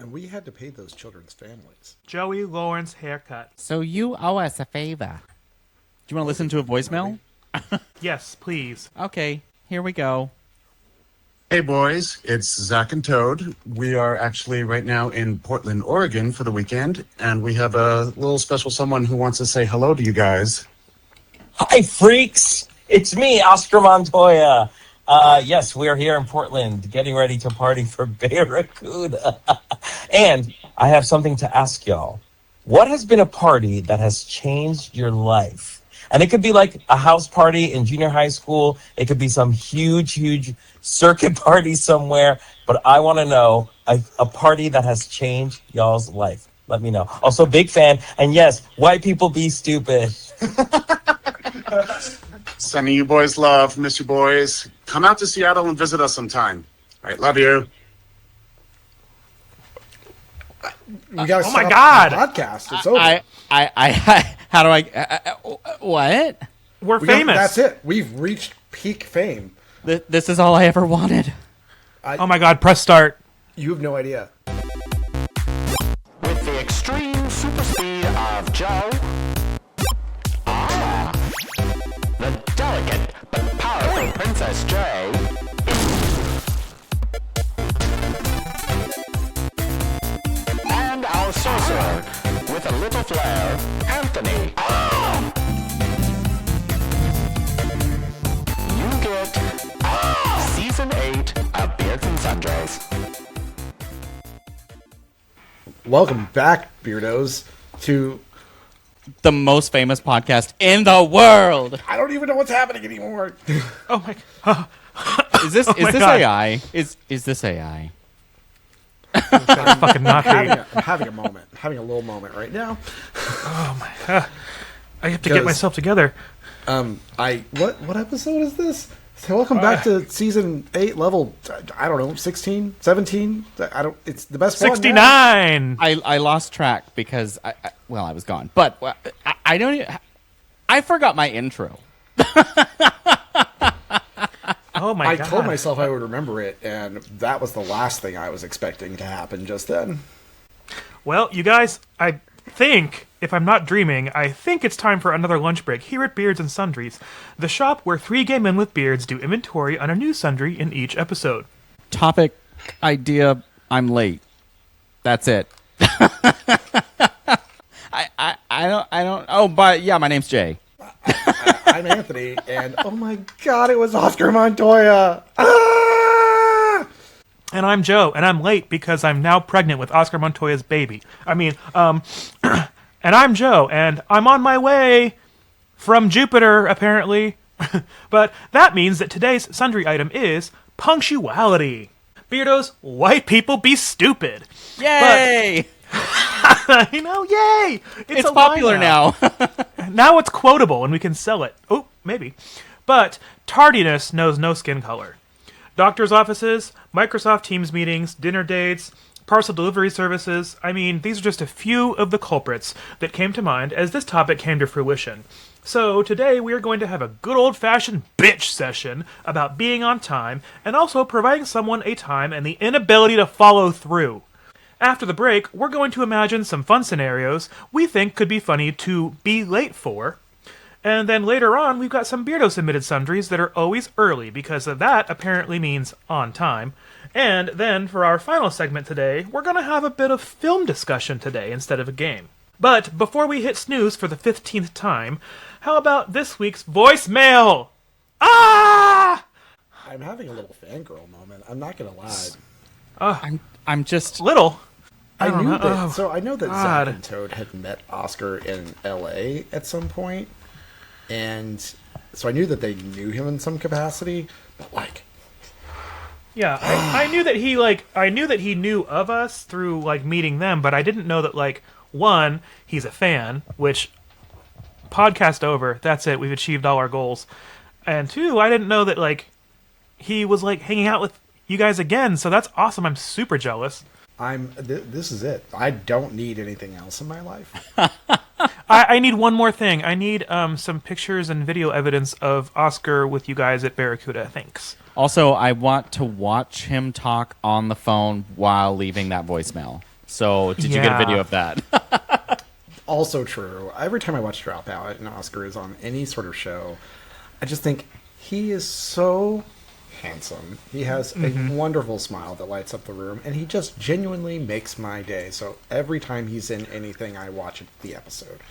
And we had to pay those children's families. Joey Lawrence haircut. So you owe us a favor. Do you want to listen to a voicemail? Yes, please. Okay, here we go. Hey boys, it's Zach and Toad. We are actually right now in Portland, Oregon for the weekend, and we have a little special someone who wants to say hello to you guys. Hi, freaks! It's me, Oscar Montoya. Yes, we are here in Portland getting ready to party for Barracuda. And I have something to ask y'all. What has been a party that has changed your life? And it could be like a house party in junior high school. It could be some huge circuit party somewhere. But I want to know a party that has changed y'all's life. Let me know. Also, big fan. And yes, white people be stupid. Sending you boys love. Miss you boys. Come out to Seattle and visit us sometime. All right, love you. We gotta oh my stop God! the podcast. It's over. How do I, what? We're famous. That's it. We've reached peak fame. This is all I ever wanted. Oh my God, press start. You have no idea. With the extreme super speed of Joe. The delicate but powerful Princess J. And our sorcerer, with a little flair, Anthony. You get Season 8 of Beards and Sundries. Welcome back, Beardos, to... The most famous podcast in the world. I don't even know what's happening anymore. Oh my God. Is this my this God. AI? Is this AI? That's fucking not I'm me. having a moment. I'm having a little moment right now. Oh my God. I have to get myself together. What episode is this? So welcome back to season 8, level, I don't know, 16, 17. It's the best 69. one. I lost track because I was gone. But I don't even, I forgot my intro. Oh my I God. told myself I would remember it, and that was the last thing I was expecting to happen just then. Well, you guys, I think, if I'm not dreaming, I think it's time for another lunch break here at Beards and Sundries, the shop where 3 gay men with beards do inventory on a new sundry in each episode. Topic, idea, I'm late. That's it. I don't. Oh, but yeah, my name's Jay. I'm Anthony, and oh my God, it was Oscar Montoya. Ah! And I'm Joe, and I'm late because I'm now pregnant with Oscar Montoya's baby. And I'm Joe, and I'm on my way from Jupiter, apparently. But that means that today's sundry item is punctuality. Beardos, white people be stupid. Yay! Yay! It's a popular line now. Now it's quotable and we can sell it. Oh, maybe. But tardiness knows no skin color. Doctor's offices, Microsoft Teams meetings, dinner dates, parcel delivery services. I mean, these are just a few of the culprits that came to mind as this topic came to fruition. So today we are going to have a good old-fashioned bitch session about being on time and also providing someone a time and the inability to follow through. After the break, we're going to imagine some fun scenarios we think could be funny to be late for. And then later on, we've got some Beardo-submitted sundries that are always early, because that apparently means on time. And then, for our final segment today, we're going to have a bit of film discussion today instead of a game. But before we hit snooze for the 15th time, how about this week's voicemail? Ah! I'm having a little fangirl moment. I'm not gonna lie. I'm just Little. I don't knew know. that. Oh, So I know that God. Zach and Toad had met Oscar in L.A. at some point, and so I knew that they knew him in some capacity. But like, Yeah, I knew that he knew of us through like meeting them, but I didn't know that like one, he's a fan, which podcast over, that's it, we've achieved all our goals. And two, I didn't know that like he was like hanging out with you guys again, so that's awesome. I'm super jealous. this is it. I don't need anything else in my life. I need one more thing. I need some pictures and video evidence of Oscar with you guys at Barracuda. Thanks. also I want to watch him talk on the phone while leaving that voicemail. So did you get a video of that? Also true. Every time I watch Dropout and Oscar is on any sort of show, I just think he is so handsome. He has a wonderful smile that lights up the room, and he just genuinely makes my day. So every time he's in anything, I watch the episode.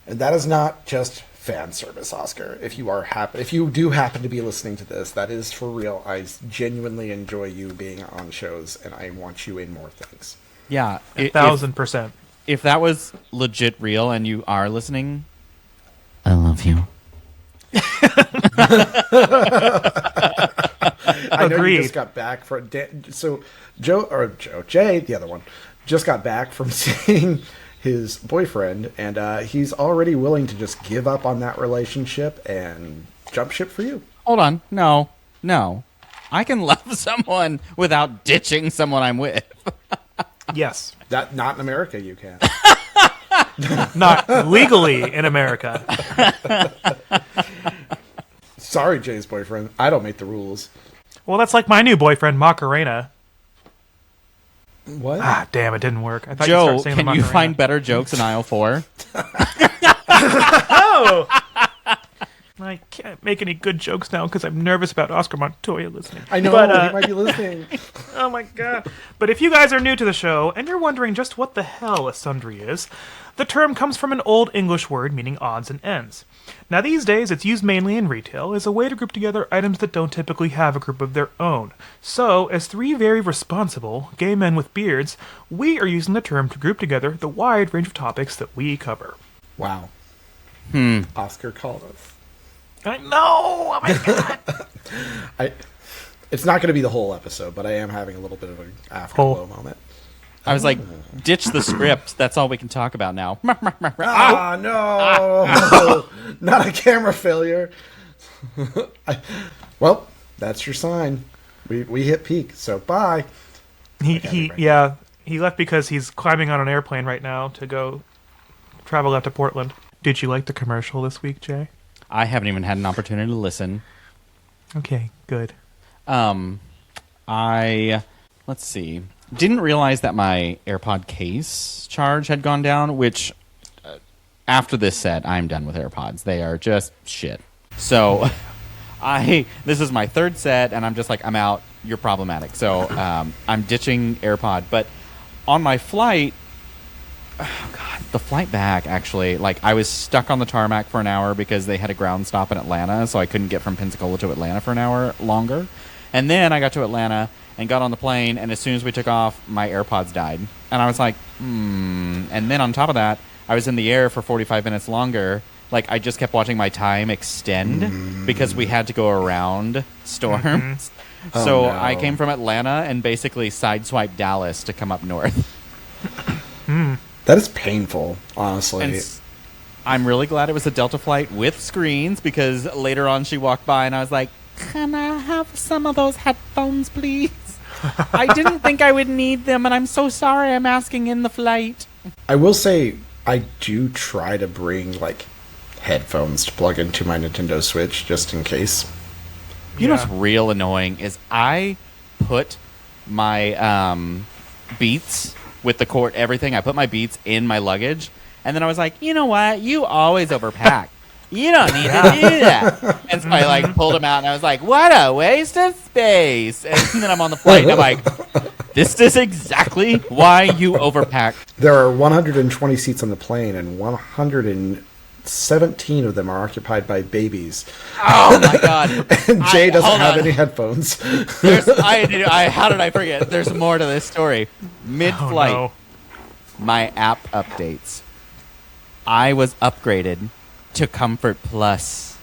And that is not just fan service, Oscar. If you do happen to be listening to this, that is for real. I genuinely enjoy you being on shows, and I want you in more things. Yeah, 1,000%. If that was legit real and you are listening, I love you. I know you Agreed. just got back from Jay, the other one, just got back from seeing his boyfriend, and he's already willing to just give up on that relationship and jump ship for you. Hold on. No. I can love someone without ditching someone I'm with. Yes. That not in America, you can. Not legally in America. Sorry, Jay's boyfriend. I don't make the rules. Well, that's like my new boyfriend, Macarena. What? Ah, damn, it didn't work. I thought Joe, you'd start saying can the you Macarena. find better jokes in aisle 4? Oh! I can't make any good jokes now because I'm nervous about Oscar Montoya listening. I know, But, he might be listening. Oh my god. But if you guys are new to the show and you're wondering just what the hell a sundry is, the term comes from an old English word meaning odds and ends. Now these days it's used mainly in retail as a way to group together items that don't typically have a group of their own. So, as three very responsible gay men with beards, we are using the term to group together the wide range of topics that we cover. Wow. Oscar called us. I know! Oh my god! It's not going to be the whole episode, but I am having a little bit of an afterglow moment. I was like, ditch the script. That's all we can talk about now. Ah, no! Not a camera failure. Well, that's your sign. We hit peak, so bye. He left because he's climbing on an airplane right now to go travel out to Portland. Did you like the commercial this week, Jay? I haven't even had an opportunity to listen. Okay, good. Let's see. Didn't realize that my AirPod case charge had gone down, which after this set, I'm done with AirPods. They are just shit. So this is my third set, and I'm just like, I'm out. You're problematic. So I'm ditching AirPod. But on my flight, oh God, the flight back, actually, like I was stuck on the tarmac for an hour because they had a ground stop in Atlanta, so I couldn't get from Pensacola to Atlanta for an hour longer. And then I got to Atlanta and got on the plane, and as soon as we took off, my AirPods died. And I was like, And then on top of that, I was in the air for 45 minutes longer. Like, I just kept watching my time extend because we had to go around storms. Oh, So no. I came from Atlanta and basically sideswiped Dallas to come up north. That is painful, honestly. And I'm really glad it was a Delta flight with screens because later on she walked by and I was like, can I have some of those headphones, please? I didn't think I would need them, and I'm so sorry I'm asking in the flight. I will say, I do try to bring, like, headphones to plug into my Nintendo Switch, just in case. You know what's real annoying is I put my Beats with the cord, everything. I put my Beats in my luggage, and then I was like, you know what? You always overpack. You don't need to do that. And so I like pulled them out, and I was like, what a waste of space. And then I'm on the flight, and I'm like, this is exactly why you overpack. There are 120 seats on the plane, and 117 of them are occupied by babies. Oh my God. And Jay doesn't hold have on. any headphones. How did I forget? There's more to this story. Mid-flight, Oh, no. my app updates. I was upgraded to Comfort Plus,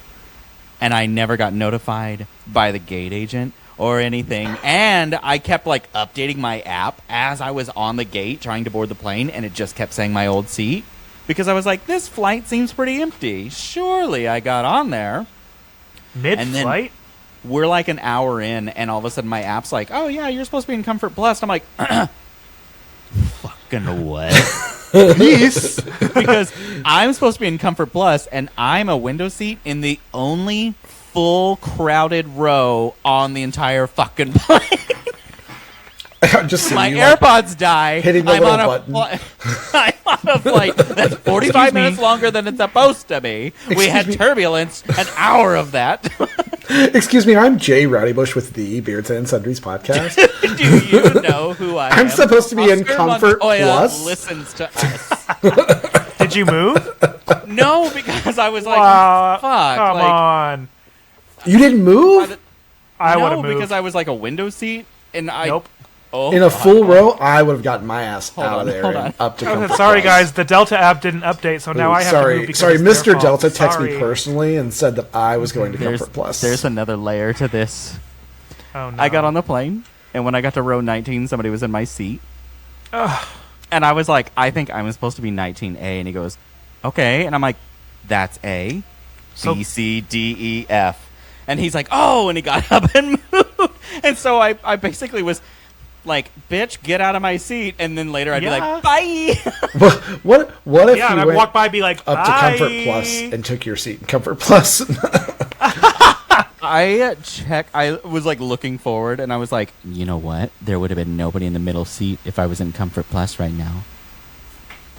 and I never got notified by the gate agent or anything. And I kept like updating my app as I was on the gate trying to board the plane, and it just kept saying my old seat because I was like, this flight seems pretty empty. Surely I got on there. Mid-flight? We're like an hour in, and all of a sudden my app's like, oh yeah, you're supposed to be in Comfort Plus. And I'm like, fucking what? Peace. Because I'm supposed to be in Comfort Plus, and I'm a window seat in the only full crowded row on the entire fucking plane. Just see my you, AirPods die. hitting the I'm little on button. I'm on a flight that's 45 minutes longer than it's supposed to be. We had turbulence, an hour of that. Excuse me, I'm Jay Rowdybush with the Beards and Sundries podcast. Do you know who I am? I'm supposed to be in Oscar Comfort Montoya Plus. listens to us. Did you move? No, because I was like, Wow, fuck. come like, on. You didn't move? I would no, have moved. because I was like a window seat, and I... Nope. Oh, In a full row, I would have gotten my ass out of there hold and on. up to Comfort Sorry, Plus. guys. The Delta app didn't update, so now Ooh, I have to move because sorry, it's their Mr. fault. Delta texted me Sorry. personally and said that I was going to Comfort Plus. There's another layer to this. Oh, no. I got on the plane, and when I got to row 19, somebody was in my seat. And I was like, I think I'm supposed to be 19A. And he goes, okay. And I'm like, that's A, So- B, C, D, E, F. And he's like, oh, and he got up and moved. And so I basically was like, bitch, get out of my seat. And then later I'd be Yeah. like, bye. What if Yeah, and you I'd went walk by and be like, up to bye. Comfort Plus and took your seat in Comfort Plus? I was like looking forward, and I was like, you know what? There would have been nobody in the middle seat if I was in Comfort Plus right now.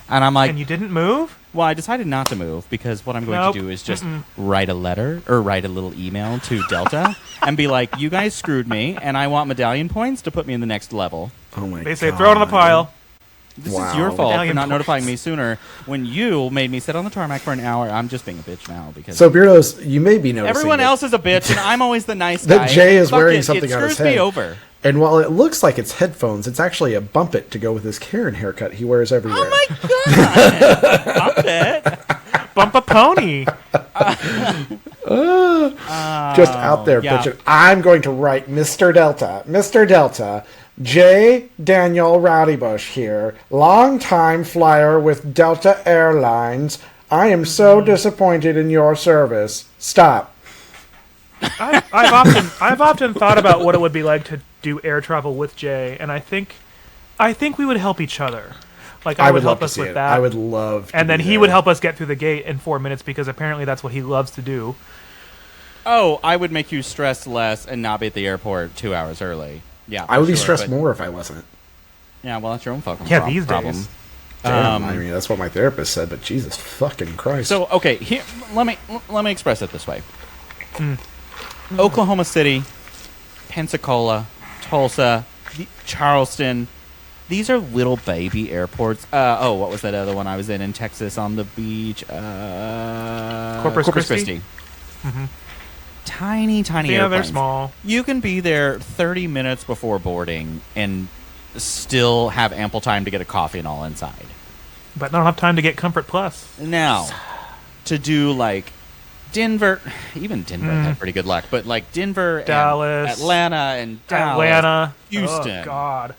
And I'm like, And you didn't move? well, I decided not to move because what I'm going Nope. to do is just write a letter or write a little email to Delta and be like, you guys screwed me, and I want medallion points to put me in the next level. Oh my god. They say throw it on the pile. This Wow. is your fault for Medallion not points. notifying me sooner. When you made me sit on the tarmac for an hour, I'm just being a bitch now because So, Beardos, you may be noticing everyone that- else is a bitch, and I'm always the nice That guy. Jay is Fuck wearing it, something it on his screws me head. over. And while it looks like it's headphones, it's actually a bump it to go with his Karen haircut he wears everywhere. Oh my god! Bump it. Bump a pony. Just out there yeah. bitching. I'm going to write Mr. Delta, J. Daniel Rowdybush here, longtime flyer with Delta Airlines. I am so disappointed in your service. Stop. I've often thought about what it would be like to do air travel with Jay, and I think we would help each other. Like I would love help to us see with it. that. I would love to and then be he there. would help us get through the gate in 4 minutes because apparently that's what he loves to do. Oh, I would make you stress less and not be at the airport 2 hours early. Yeah, I would be for sure, stressed but- more if I wasn't. Yeah, well, that's your own fucking Yeah, these problem. days. Damn, I mean, that's what my therapist said, but Jesus fucking Christ. So, okay, here, let me express it this way. Oklahoma City, Pensacola, Tulsa, Charleston. These are little baby airports. What was that other one I was in Texas on the beach? Corpus Christi? Tiny Yeah, airplanes. they're small. You can be there 30 minutes before boarding and still have ample time to get a coffee and all inside. But not enough time to get Comfort Plus. Now, to do like Denver, even Denver had pretty good luck, but like Denver, Dallas, and Atlanta, and Dallas, Atlanta. Houston. Oh, God.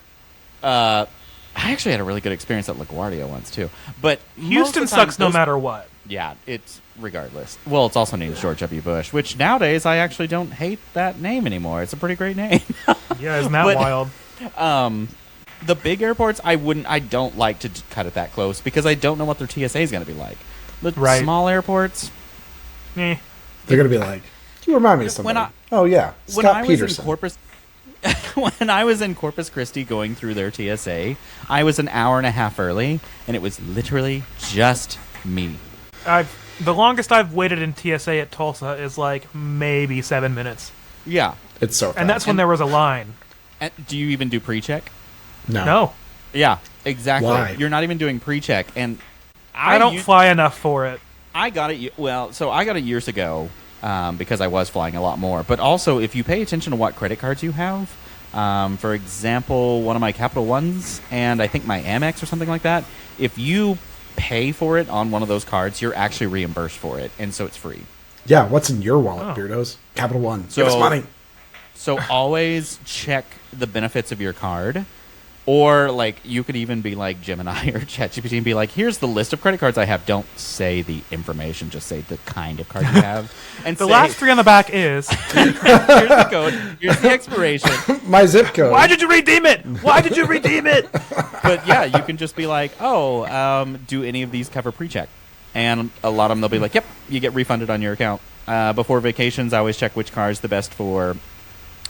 I actually had a really good experience at LaGuardia once too. But most Houston of the time, sucks no those- matter what. Yeah, it's regardless. Well, it's also named George W. Bush, which nowadays I actually don't hate that name anymore. It's a pretty great name. Yeah, isn't that But- wild? The big airports, I don't like to cut it that close because I don't know what their TSA is going to be like. The Right. small airports, Eh. They're going to be like, you remind me of somebody. Oh, yeah. when Scott I was Peterson. in Corpus, when I was in Corpus Christi going through their TSA, I was an hour and a half early, and it was literally just me. The longest I've waited in TSA at Tulsa is like maybe 7 minutes. Yeah. It's so fast. And that's when there was a line. And do you even do pre-check? No. Yeah, exactly. Why? You're not even doing pre-check, and I don't fly enough for it. I got it. Well, so I got it years ago because I was flying a lot more. But also, if you pay attention to what credit cards you have, for example, one of my Capital Ones and I think my Amex or something like that, if you pay for it on one of those cards, you're actually reimbursed for it, and so it's free. Yeah, what's in your wallet, Oh. Beardos? Capital One. So- Give us money. So always check the benefits of your card. Or, like, you could even be like Gemini or ChatGPT and be like, here's the list of credit cards I have. Don't say the information, just say the kind of card you have. And The say, last three on the back is, here's the code, here's the expiration. My zip code. why did you redeem it? Why did you redeem it? But, yeah, you can just be like, do any of these cover pre-check? And a lot of them, they'll be like, yep, you get refunded on your account. Before vacations, I always check which car is the best for,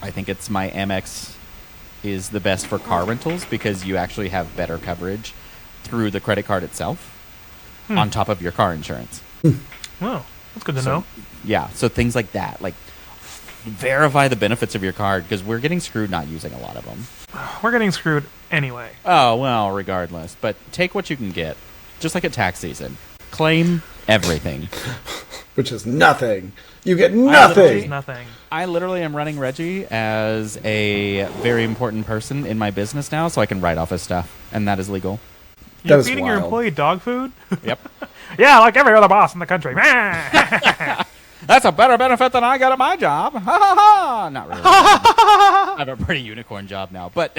I think it's my Amex is the best for car rentals because you actually have better coverage through the credit card itself on top of your car insurance. Well, that's good to know. Yeah, so things like that. Like, verify the benefits of your card because we're getting screwed not using a lot of them. We're getting screwed anyway. Oh, well, regardless. But take what you can get. Just like at tax season. Claim everything. Which is nothing. You get nothing. Nothing. I literally am running Reggie as a very important person in my business now, so I can write off his stuff, and that is legal. You're is feeding your wild. employee dog food? Yep. Yeah, like every other boss in the country. That's a better benefit than I got at my job. Ha ha ha! Not really. I have a pretty unicorn job now, but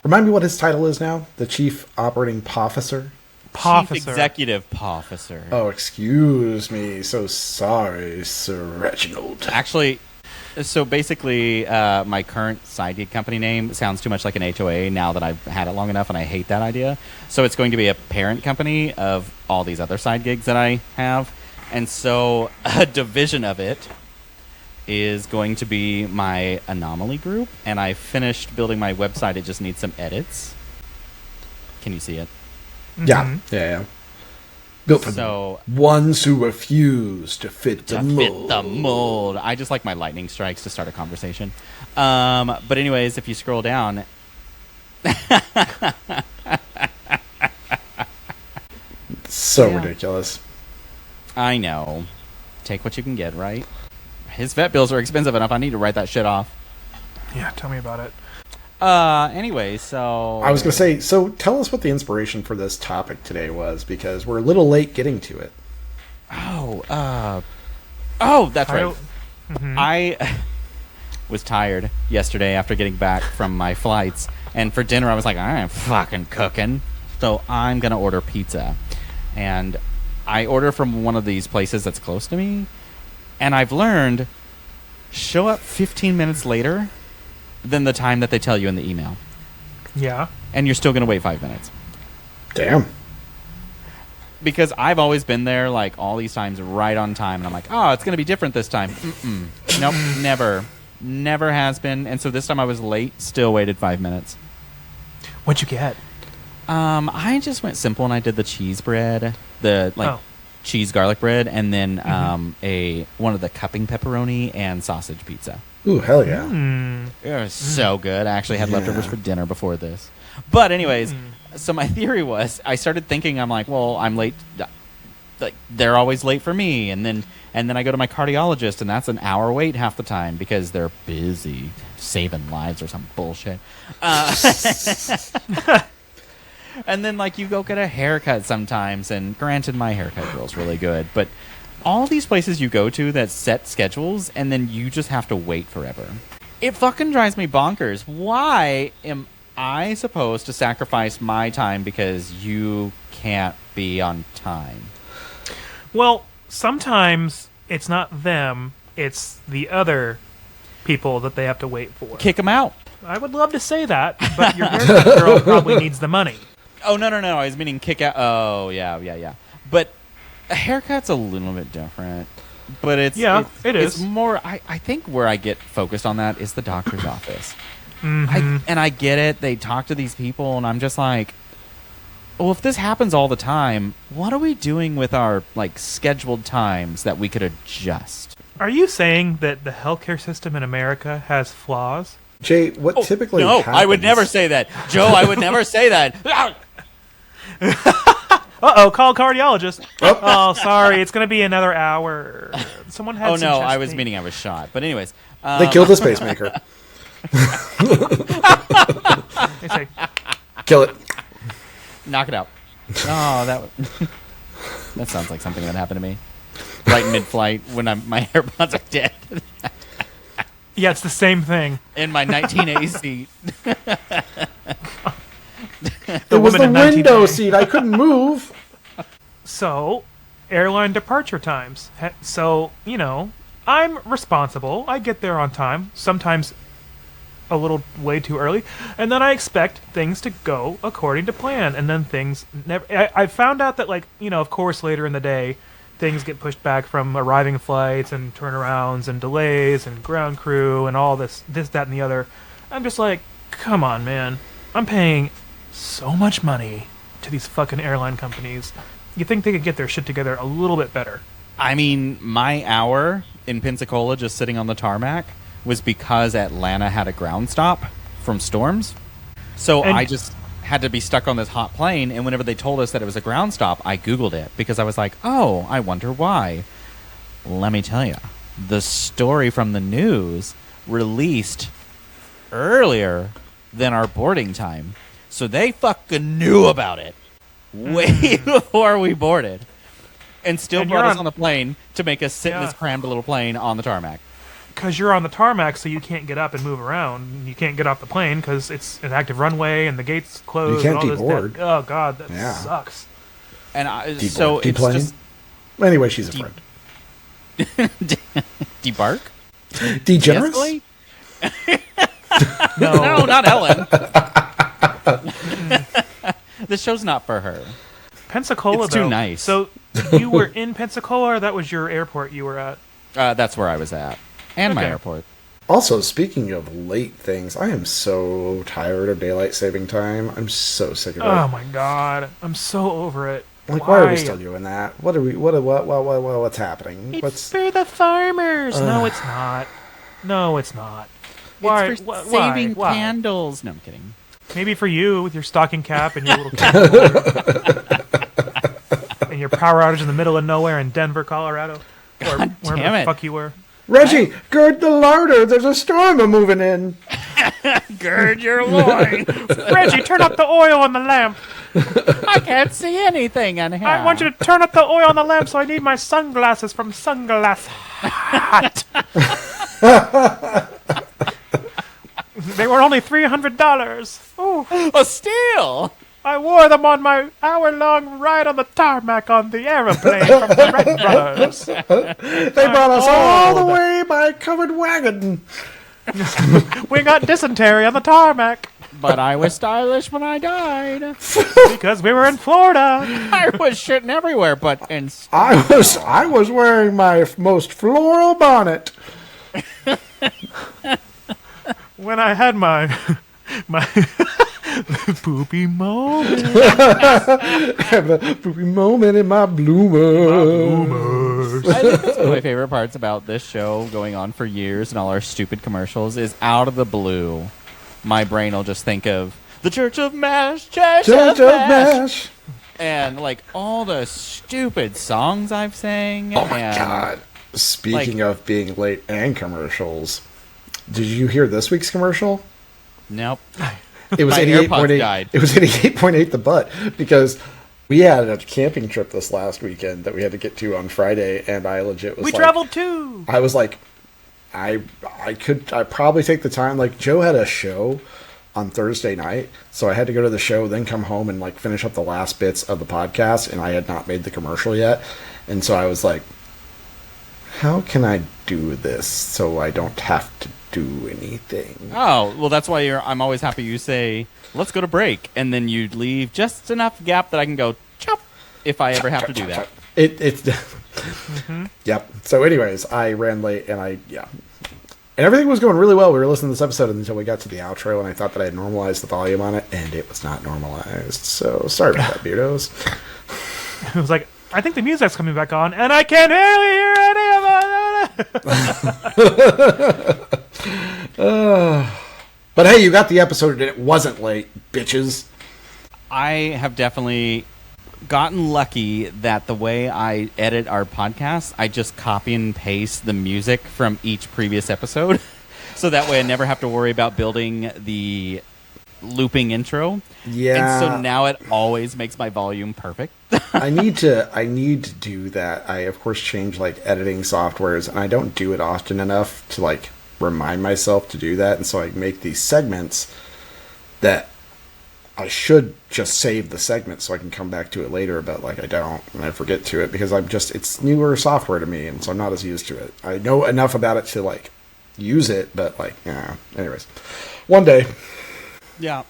Remind me what his title is now. The Chief Operating Officer. Chief Executive Officer. Oh, excuse me. So sorry, Sir Reginald. Actually, so basically, my current side gig company name sounds too much like an HOA now that I've had it long enough, and I hate that idea. So it's going to be a parent company of all these other side gigs that I have. And so a division of it is going to be my Anomaly group, and I finished building my website. It just needs some edits. Can you see it? Yeah. Built for So the ones who refuse to fit the mold. fit the mold. I just like my lightning strikes to start a conversation. But anyways, if you scroll down, So ridiculous. I know. Take what you can get, right? His vet bills are expensive enough. I need to write that shit off. Yeah, tell me about it. Anyway, so I was going to say, so tell us what the inspiration for this topic today was, because we're a little late getting to it. Oh, that's right. I was tired yesterday after getting back from my flights, and for dinner I was like, I ain't fucking cooking, so I'm gonna order pizza. And I order from one of these places that's close to me, and I've learned show up 15 minutes later than the time that they tell you in the email. Yeah. And you're still gonna wait 5 minutes. Damn. Because I've always been there, like, all these times right on time. And I'm like, oh, it's going to be different this time. Nope, never. Never has been. And so this time I was late, still waited 5 minutes. What'd you get? I just went simple and I did the cheese bread. Cheese garlic bread. And then one of the cupping pepperoni and sausage pizza. Ooh, hell yeah. It was so good. I actually had leftovers for dinner before this. But anyways, so my theory was, I started thinking, I'm like, well, I'm late. Like, they're always late for me. And then I go to my cardiologist, and that's an hour wait half the time because they're busy saving lives or some bullshit. And then, like, you go get a haircut sometimes. And granted, my haircut girl's really good. But all these places you go to that set schedules, and then you just have to wait forever. It fucking drives me bonkers. Why am I supposed to sacrifice my time because you can't be on time? Well, sometimes it's not them, it's the other people that they have to wait for. Kick them out. I would love to say that, but your haircut girl probably needs the money. Oh, no. I was meaning kick out. Oh, yeah. But a haircut's a little bit different. But it is. It's more, I think where I get focused on that is the doctor's office. I get it. They talk to these people, and I'm just like, well, if this happens all the time, what are we doing with our, like, scheduled times that we could adjust? Are you saying that the healthcare system in America has flaws? Jay, what typically No, happens... I would never say that. Joe, I would never say that. Uh-oh, call a cardiologist. Oh, sorry, it's going to be another hour. Someone had some chest I was pain. meaning I was shot. But anyways. They killed the pacemaker. They say, Kill it. Knock it out. Oh, that sounds like something that happened to me. Right mid-flight when my AirPods are dead. yeah, it's the same thing. In my 19A seat. It was the woman in window 19A. seat. I couldn't move. So, airline departure times. So, I'm responsible. I get there on time. Sometimes a little way too early, and then I expect things to go according to plan, and then things never. I found out that, of course, later in the day, things get pushed back from arriving flights and turnarounds and delays and ground crew and all this, that, and the other. I'm just like, come on, man. I'm paying so much money to these fucking airline companies. You think they could get their shit together a little bit better? I mean, my hour in Pensacola just sitting on the tarmac was because Atlanta had a ground stop from storms. So I just had to be stuck on this hot plane, and whenever they told us that it was a ground stop, I Googled it because I was like, oh, I wonder why. Let me tell you, the story from the news released earlier than our boarding time. So they fucking knew about it way before we boarded. And still brought us on the plane to make us sit in this crammed little plane on the tarmac. Because you're on the tarmac, so you can't get up and move around. You can't get off the plane because it's an active runway and the gates closed. You can't and all deboard. Oh, God, that sucks. And so it's deplane? just... Anyway, she's a friend. Debark? Degenerous? No, not Ellen. This show's not for her. Pensacola, It's though. too nice. So you were in Pensacola, or that was your airport you were at? That's where I was at. And my Okay. airport. Also, speaking of late things, I am so tired of daylight saving time. I'm so sick of it. Oh my God, I'm so over it. Like, why are we still doing that? What's happening? It's for the farmers. No, it's not. No, it's not. Why? It's for Why? saving Why? candles. No, I'm kidding. Maybe for you with your stocking cap and your little candle and your power outage in the middle of nowhere in Denver, Colorado, or God wherever damn the it. fuck you were. Reggie, gird the larder. There's a storm moving in. Gird your loins. Reggie, turn up the oil on the lamp. I can't see anything in here. I want you to turn up the oil on the lamp, so I need my sunglasses from Sunglass Hut. They were only $300. Oh, a steal. I wore them on my hour-long ride on the tarmac on the aeroplane from the Wright Brothers. They brought us all the way by covered wagon. We got dysentery on the tarmac But I was stylish when I died. because we were in Florida. I was shitting everywhere, but in I was wearing my most floral bonnet. When I had my poopy moment. Have a poopy moment in my bloomers. I think that's one of my favorite parts about this show going on for years and all our stupid commercials is out of the blue, my brain will just think of the Church of Mash, Church of Mash. And like all the stupid songs I've sang. Oh my god. Speaking of being late and commercials, did you hear this week's commercial? Nope. It was My 88.8. AirPods died. It was 88.8 the butt because we had a camping trip this last weekend that we had to get to on Friday, and I legit was We like, traveled too. I was like, I probably take the time. Like Joe had a show on Thursday night, so I had to go to the show, then come home and like finish up the last bits of the podcast, and I had not made the commercial yet, and so I was like, how can I do this so I don't have to do anything? Oh, well, that's why I'm always happy you say, let's go to break. And then you leave just enough gap that I can go, chop, if I ever have to do that. It's Yep. So anyways, I ran late and and everything was going really well. We were listening to this episode until we got to the outro, and I thought that I had normalized the volume on it, and it was not normalized. So sorry about that, beardos. It was like, I think the music's coming back on, and I can't really hear any of it. But hey, you got the episode, and it wasn't late, bitches. I have definitely gotten lucky that the way I edit our podcast, I just copy and paste the music from each previous episode. So that way I never have to worry about building the looping intro. Yeah. And so now it always makes my volume perfect. I need to do that. I of course change like editing softwares, and I don't do it often enough to like remind myself to do that, and so I make these segments that I should just save the segment so I can come back to it later, but like I don't, and I forget to it because it's newer software to me, and so I'm not as used to it. I know enough about it to like use it, but like, yeah. Anyways, one day. Yeah,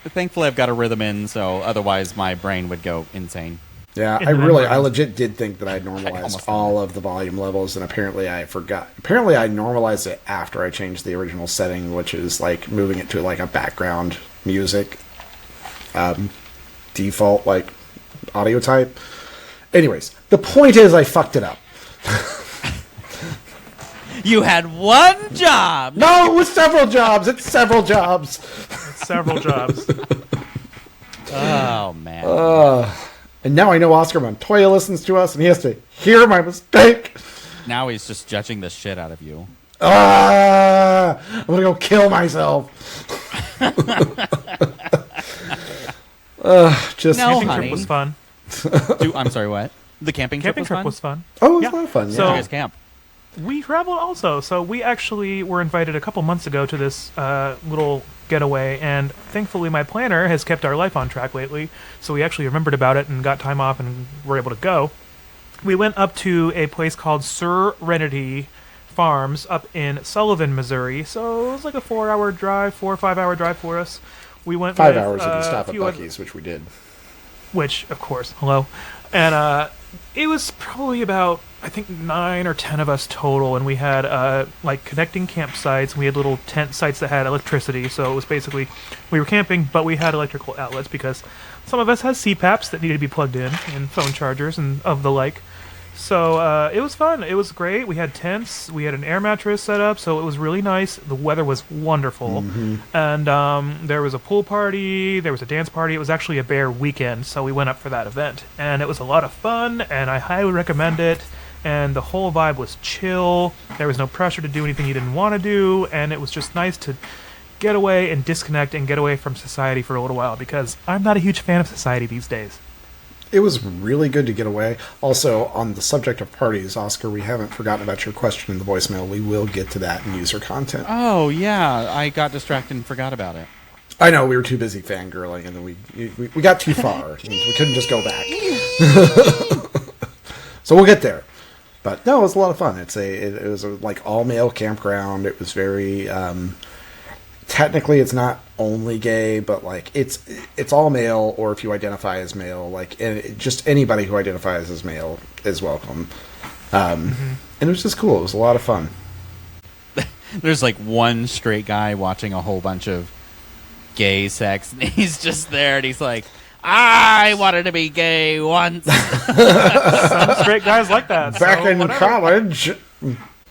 thankfully I've got a rhythm in, so otherwise my brain would go insane. Yeah, in I the membranes. legit did think that I normalized all of the volume levels, and apparently I forgot. Apparently I normalized it after I changed the original setting, which is like moving it to like a background music default like audio type. Anyways, the point is I fucked it up. You had one job. No, it was several jobs. It's several jobs. Several jobs. Oh man. And now I know Oscar Montoya listens to us, and he has to hear my mistake. Now he's just judging the shit out of you. I'm gonna go kill myself. Just No, Camping honey. trip was fun. I'm sorry, what? The camping trip Camping was trip fun? was fun. Oh, it was Yeah. a lot of fun. Yeah. So- You guys camp. We traveled also, so we actually were invited a couple months ago to this little getaway, and thankfully my planner has kept our life on track lately, so we actually remembered about it and got time off and were able to go. We went up to a place called Serenity Farms up in Sullivan, Missouri, so it was like a 4 or 5 hour drive for us. We went 5 with, hours if you stop a at few Buc-ee's, which we did. which, of course, hello. And it was probably about, I think, 9 or 10 of us total, and we had like connecting campsites. We had little tent sites that had electricity, so it was basically we were camping, but we had electrical outlets because some of us had CPAPs that needed to be plugged in and phone chargers and of the like. So it was fun. It was great. We had tents. We had an air mattress set up, so it was really nice. The weather was wonderful. And there was a pool party. There was a dance party. It was actually a bear weekend, so we went up for that event. And it was a lot of fun, and I highly recommend it. And the whole vibe was chill. There was no pressure to do anything you didn't want to do, and it was just nice to get away and disconnect and get away from society for a little while, because I'm not a huge fan of society these days. It was really good to get away. Also, on the subject of parties, Oscar, we haven't forgotten about your question in the voicemail. We will get to that in user content. Oh, yeah. I got distracted and forgot about it. I know, we were too busy fangirling, and then we got too far. We couldn't just go back. So we'll get there. But no, it was a lot of fun. It was a like all male campground. It was very technically it's not only gay, but like it's all male, or if you identify as male, like just anybody who identifies as male is welcome. And it was just cool. It was a lot of fun. There's like one straight guy watching a whole bunch of gay sex, and he's just there, and he's like, I wanted to be gay once. Some straight guys like that. Back so in whatever. college.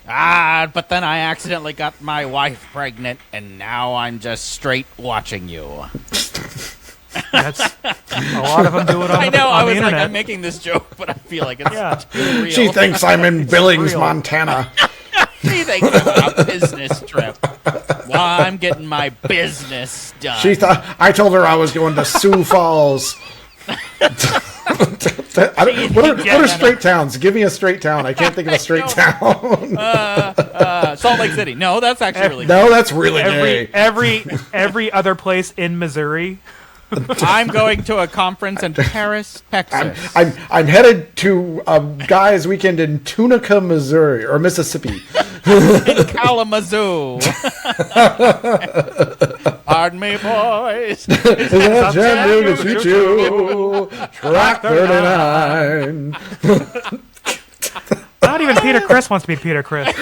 But then I accidentally got my wife pregnant, and now I'm just straight watching you. That's a lot of them do it on, I know, on I was the like, internet. I'm making this joke, but I feel like it's Yeah. real. She thinks I'm in Billings, real. Montana. She thinks I'm on a business trip. While I'm getting my business done. She thought I told her I was going to Sioux Falls. What are straight towns? Give me a straight town. I can't think of a straight town. Salt Lake City. No, that's actually really good. No, that's really gay. every other place in Missouri. I'm going to a conference in Paris, Texas. I'm headed to a guy's weekend in Tunica, Missouri, or Mississippi. In Kalamazoo. Pardon me, boys. Is that Jan to shoot you? Track 39. Not even Peter Chris wants to be Peter Chris.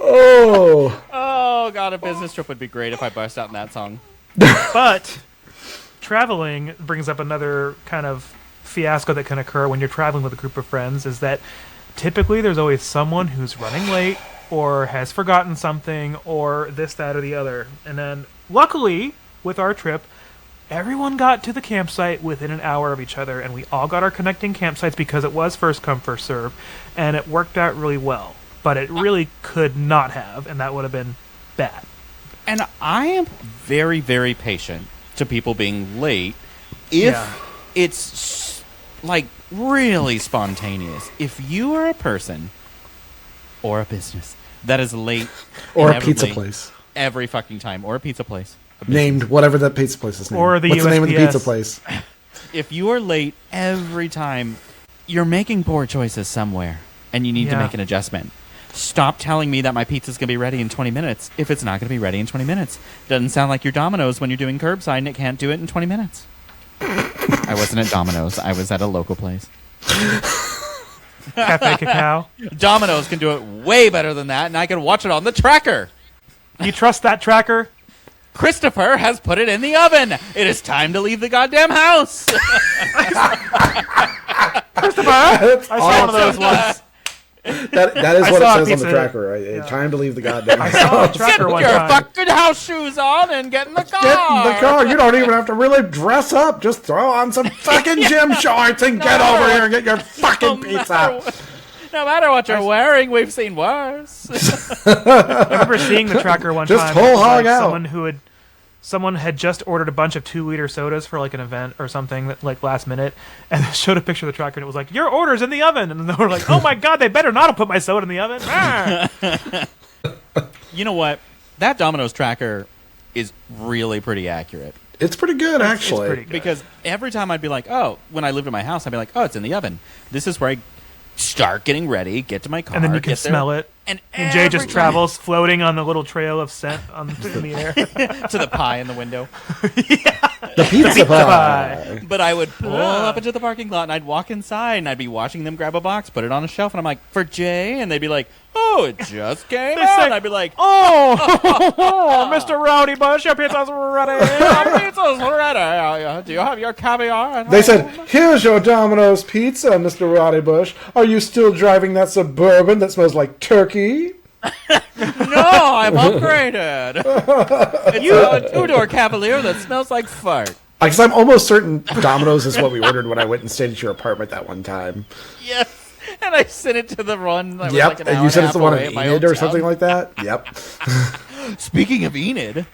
Oh, God, a business trip would be great if I burst out in that song. But traveling brings up another kind of fiasco that can occur when you're traveling with a group of friends, is that typically there's always someone who's running late or has forgotten something or this, that, or the other. And then luckily with our trip, everyone got to the campsite within an hour of each other, and we all got our connecting campsites because it was first come, first serve, and it worked out really well. But it really could not have, and that would have been bad. And I am very, very patient to people being late if Yeah. it's like really spontaneous. If you are a person or a business that is late Or a pizza inevitably place. every fucking time, or a pizza place, Named whatever that pizza place is named. Or the What's the name of the USPS. pizza place? if you are late every time, you're making poor choices somewhere, and you need to Yeah. make an adjustment. Stop telling me that my pizza's going to be ready in 20 minutes if it's not going to be ready in 20 minutes. Doesn't sound like your Domino's when you're doing curbside and it can't do it in 20 minutes. I wasn't at Domino's. I was at a local place. Cafe Cacao. Domino's can do it way better than that, and I can watch it on the tracker. You trust that tracker? Christopher has put it in the oven. It is time to leave the goddamn house. Christopher, I saw one of those once. That is I what it saw a says on piece the of- tracker, right? yeah. Time to leave the goddamn I house. saw a Get tracker one your time. fucking house shoes on and get in the car. Get in the car. You don't even have to really dress up. Just throw on some fucking gym shorts and get over here and get your fucking pizza. No matter what you're wearing, we've seen worse. I remember seeing the tracker one Just time. whole It was hog out. Someone had just ordered a bunch of 2-liter sodas for like an event or something that like last minute, and they showed a picture of the tracker and it was like, your order's in the oven, and they were like, oh my god, they better not have put my soda in the oven. Ah! You know what? That Domino's tracker is really pretty accurate. It's pretty good, actually. pretty good. Because every time I'd be like, oh, when I lived at my house, I'd be like, oh, it's in the oven. This is where I start getting ready, get to my car, And then you can get there, smell it. And Jay just every time- travels floating on the little trail of scent in the air. to the pie in the window. The pizza pie. But I would pull up into the parking lot and I'd walk inside and I'd be watching them grab a box, put it on a shelf, and I'm like, for Jay? And they'd be like, oh, it just came They out. say, And I'd be like, oh, Mr. Rowdy Bush, your pizza's ready. our pizza's ready. Do you have your caviar at They home? said, here's your Domino's pizza, Mr. Roddy Bush. Are you still driving that Suburban that smells like turkey? No, I'm upgraded. It's a two-door Cavalier that smells like fart. Because I'm almost certain Domino's is what we ordered when I went and stayed at your apartment that one time. Yes. And I sent it to the one that was Yep, like an and hour you said and a it's the half one away in at my Enid old or something town. like that? Yep. Speaking of Enid,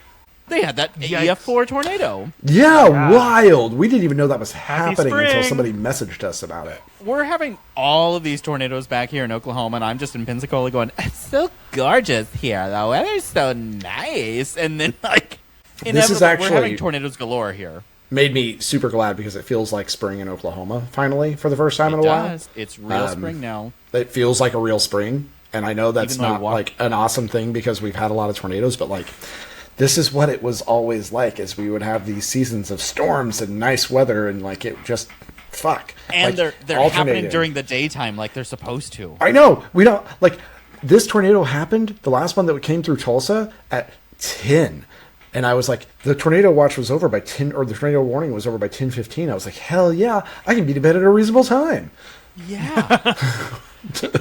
they had that Yikes. EF4 tornado. Yeah, wild. We didn't even know that was happening until spring. somebody messaged us about it. We're having all of these tornadoes back here in Oklahoma, and I'm just in Pensacola going, it's so gorgeous here. The weather's so nice. And then, like, This is we're actually- having tornadoes galore here. Made me super glad because it feels like spring in Oklahoma, finally, for the first time in a while. Does. It's real spring now. It feels like a real spring, and I know that's Even though not like an awesome thing because we've had a lot of tornadoes, but like this is what it was always like, is we would have these seasons of storms and nice weather, and like it just And like, they're happening alternating. during the daytime like they're supposed to. I know, we don't like this tornado happened, the last one that came through Tulsa, at 10. And I was like, the tornado watch was over by 10, or the tornado warning was over by 10:15. I was like, hell yeah, I can be to bed at a reasonable time. Yeah.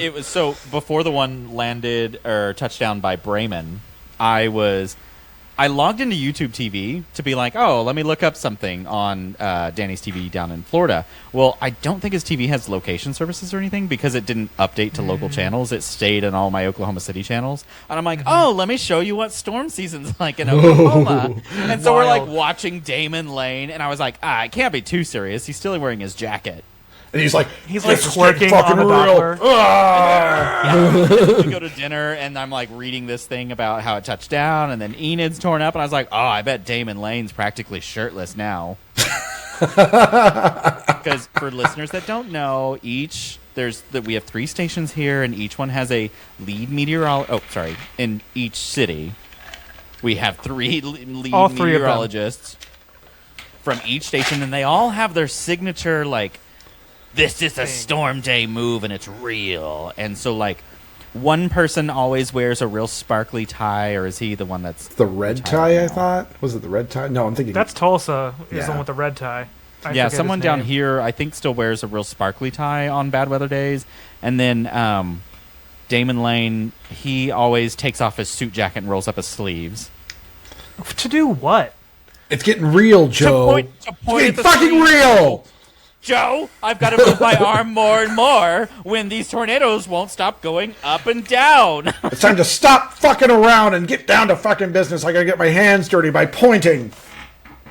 It was so before the one landed or touchdown by Bremen, I logged into YouTube TV to be like, oh, let me look up something on Danny's TV down in Florida. Well, I don't think his TV has location services or anything because it didn't update to local channels. It stayed in all my Oklahoma City channels. And I'm like, oh, let me show you what storm season's like in Oklahoma. And so we're like Wild. watching Damon Lane, and I was like, it can't be too serious. He's still wearing his jacket. And he's like He's "This like is getting twerking fucking on the real." Doppler. Ah! We go to dinner, and I'm like reading this thing about how it touched down, and then Enid's torn up, and I was like, oh, I bet Damon Lane's practically shirtless now. Because for listeners that don't know, we have 3 stations here, and each one has a lead meteorologist. Oh, sorry, in each city, we have 3 lead All 3 of them. meteorologists from each station, and they all have their signature like, this is a storm day move and it's real. And so like one person always wears a real sparkly tie, or is he the one that's The red tie, I thought. Was it the red tie? No, I'm thinking That's Tulsa, is the Yeah. one with the red tie. I yeah, forget his someone down name. here I think still wears a real sparkly tie on bad weather days. And then Damon Lane, he always takes off his suit jacket and rolls up his sleeves. To do what? it's getting real, Joe. to It's point getting at the fucking screen. real. Joe, I've got to move my arm more and more when these tornadoes won't stop going up and down. It's time to stop fucking around and get down to fucking business. I gotta get my hands dirty by pointing.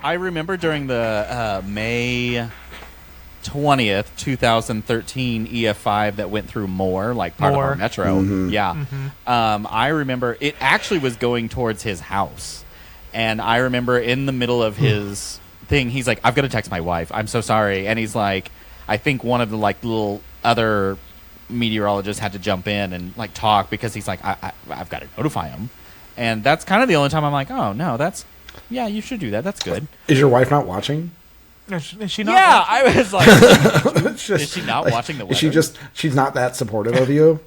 I remember during the May 20th, 2013 EF5 that went through Moore, like part of Moore. our metro. Yeah. I remember it actually was going towards his house. And I remember in the middle of his thing, he's like, I've got to text my wife. I'm so sorry. And he's like, I think one of the like little other meteorologist had to jump in and like talk because he's like, I've got to notify him. And that's kind of the only time I'm like, oh no, yeah, you should do that. That's good. Is your wife not watching? Is she not? Yeah, watching? I was like, is she not watching the weather? She's not that supportive of you?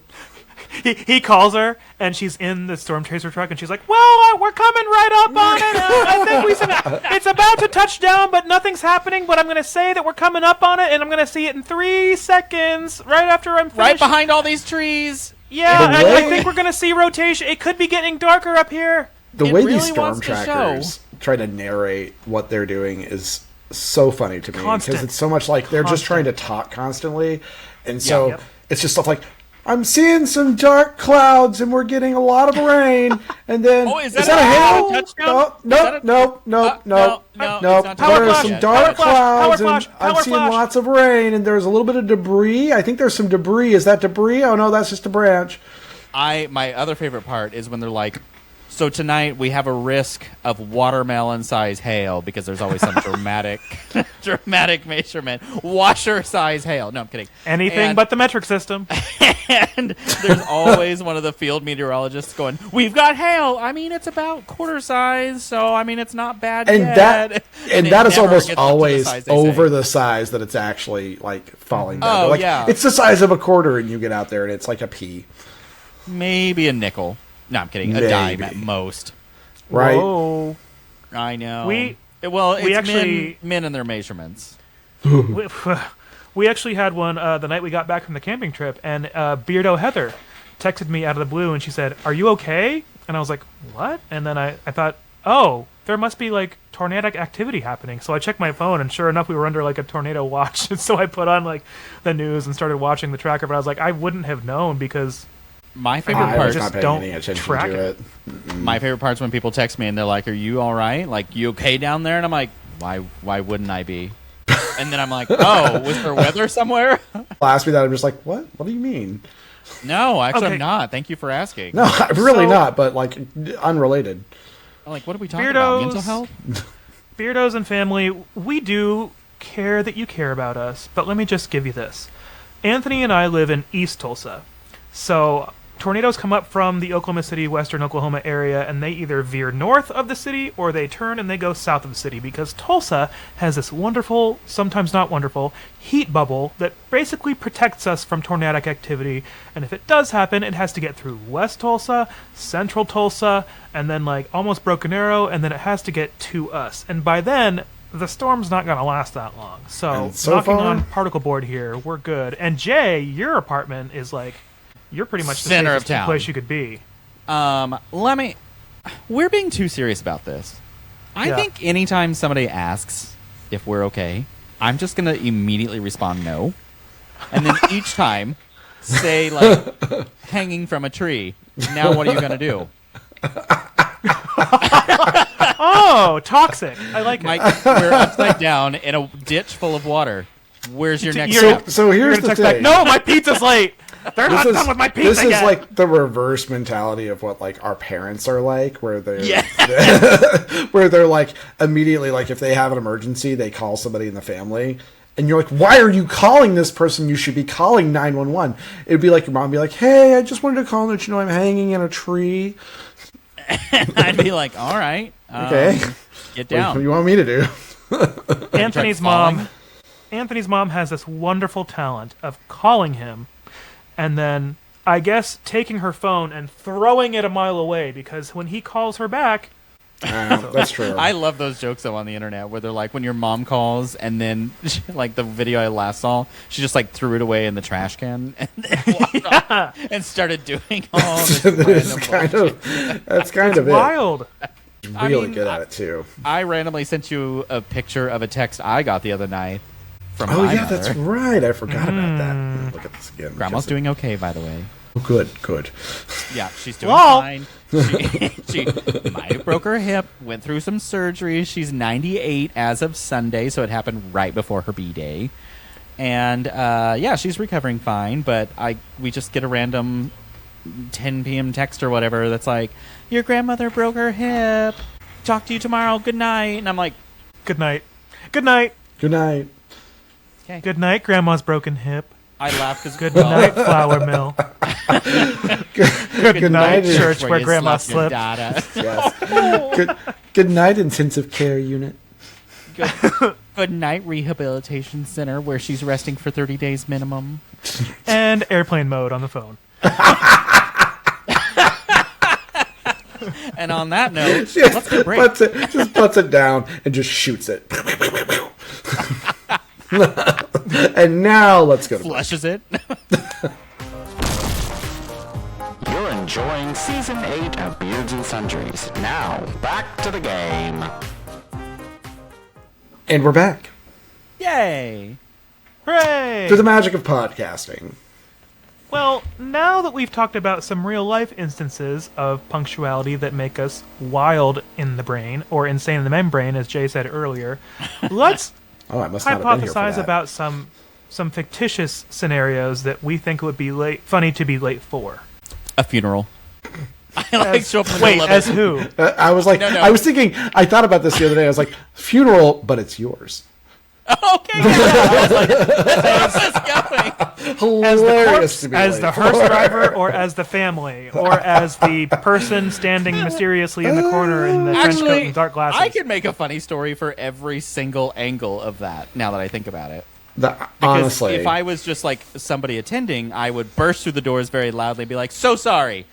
He calls her, and she's in the storm chaser truck, and she's like, well, we're coming right up on it. I think it's about to touch down, but nothing's happening, but I'm going to say that we're coming up on it, and I'm going to see it in 3 seconds, right after I'm finished. Right behind all these trees. Yeah, I think we're going to see rotation. It could be getting darker up here. The way really these storm wants to trackers try to narrate what they're doing is so funny to me. Constant. Because it's so much like they're just trying to talk constantly. And so it's just stuff like, I'm seeing some dark clouds and we're getting a lot of rain. And then, is that a hail? touchdown? No. There are some dark clouds and I'm seeing lots of rain and there's a little bit of debris. I think there's some debris. Is that debris? Oh no, that's just a branch. My other favorite part is when they're like, so tonight we have a risk of watermelon-size hail because there's always some dramatic measurement. Washer-size hail. No, I'm kidding. Anything but the metric system. And there's always one of the field meteorologists going, we've got hail. I mean, it's about quarter size, so I mean, it's not bad yet. And that is almost always over the size that it's actually like falling down. Oh, like, yeah. It's the size of a quarter and you get out there and it's like a pea. Maybe a nickel. No, I'm kidding. Maybe. A dime at most. Right. Whoa. I know. We it's actually men and their measurements. we actually had one the night we got back from the camping trip, and Beardo Heather texted me out of the blue, and she said, "Are you okay?" And I was like, "What?" And then I thought, "Oh, there must be like tornadic activity happening." So I checked my phone, and sure enough, we were under like a tornado watch. And so I put on like the news and started watching the tracker. But I was like, I wouldn't have known because my favorite I part was just not paying don't any attention track to it. My favorite part's when people text me and they're like, "Are you all right? Like, you okay down there?" And I'm like, "Why wouldn't I be?" And then I'm like, "Oh, was there weather somewhere?" People ask me that, I'm just like, what? What do you mean? No, actually, Okay. I'm not. Thank you for asking. No, I'm really not, but like unrelated. I'm like, what are we talking about? Mental Beardos. health? Beardos and family, we do care that you care about us, but let me just give you this. Anthony and I live in East Tulsa. So tornadoes come up from the Oklahoma City, western Oklahoma area, and they either veer north of the city or they turn and they go south of the city because Tulsa has this wonderful, sometimes not wonderful, heat bubble that basically protects us from tornadic activity. And if it does happen, it has to get through West Tulsa, Central Tulsa, and then like almost Broken Arrow, and then it has to get to us. And by then, the storm's not going to last that long. So And so knocking far- on particle board here, we're good. And Jay, your apartment is like, you're pretty much the Center of safest town. place you could be. We're being too serious about this. I Yeah. think anytime somebody asks if we're okay, I'm just going to immediately respond no. And then each time say, like, hanging from a tree. Now what are you going to do? Oh, toxic. I like it. Mike, we're upside down in a ditch full of water. Where's your next You're- step? So You're here's gonna the text back, thing. no, my pizza's late. They're not done with my pizza This is yet. like the reverse mentality of what like our parents are like, where they're where they're like immediately like if they have an emergency, they call somebody in the family, and you're like, why are you calling this person? You should be calling 911. It'd be like your mom be like, hey, I just wanted to call and let you know I'm hanging in a tree. I'd be like, all right. Okay, Get what do down. you want me to do? Anthony's falling? mom. Anthony's mom has this wonderful talent of calling him, and then I guess taking her phone and throwing it a mile away because when he calls her back, That's true. I love those jokes though on the internet where they're like when your mom calls and then like the video I last saw, she just like threw it away in the trash can and then walked off and started doing all this It's random kind of that's kind of wild. really good at it too. I randomly sent you a picture of a text I got the other night from Oh my yeah, mother. that's right. I forgot about that. Let me look at this again. Grandma's doing okay, by the way. Oh, good, good. Yeah, she's doing Well. fine. She might have broke her hip, went through some surgery. She's 98 as of Sunday, so it happened right before her B-Day. And, yeah, she's recovering fine, but we just get a random 10 p.m. text or whatever that's like, your grandmother broke her hip. Talk to you tomorrow. Good night. And I'm like, Good night. Good night. Good night. Good night, Grandma's broken hip. I laugh because Good night, flour mill. Good night, church where Grandma slept. Yes. Good night, intensive care unit. Good night, rehabilitation center where she's resting for 30 days minimum. And airplane mode on the phone. And on that note, let's get a break. Puts it down and just shoots it. And now let's go to Flushes it. You're enjoying Season 8 of Beards and Sundries. Now, back to the game. And we're back. Yay! Hooray! Through the magic of podcasting. Well, now that we've talked about some real-life instances of punctuality that make us wild in the brain, or insane in the membrane, as Jay said earlier, let's I must not have been here for hypothesize that. about some fictitious scenarios that we think would be funny to be late for. A funeral. I like show up in the Wait, middle of as it. who? I was like, No. I was thinking, I thought about this the other day. I was like, funeral, but it's yours. Okay, I was like, where's this going? As the Hilarious corpse, to be as late the for. hearse driver, or as the family, or as the person standing mysteriously in the corner in the trench coat and dark glasses. I could make a funny story for every single angle of that, now that I think about it. Because Honestly. if I was just like somebody attending, I would burst through the doors very loudly and be like, so sorry,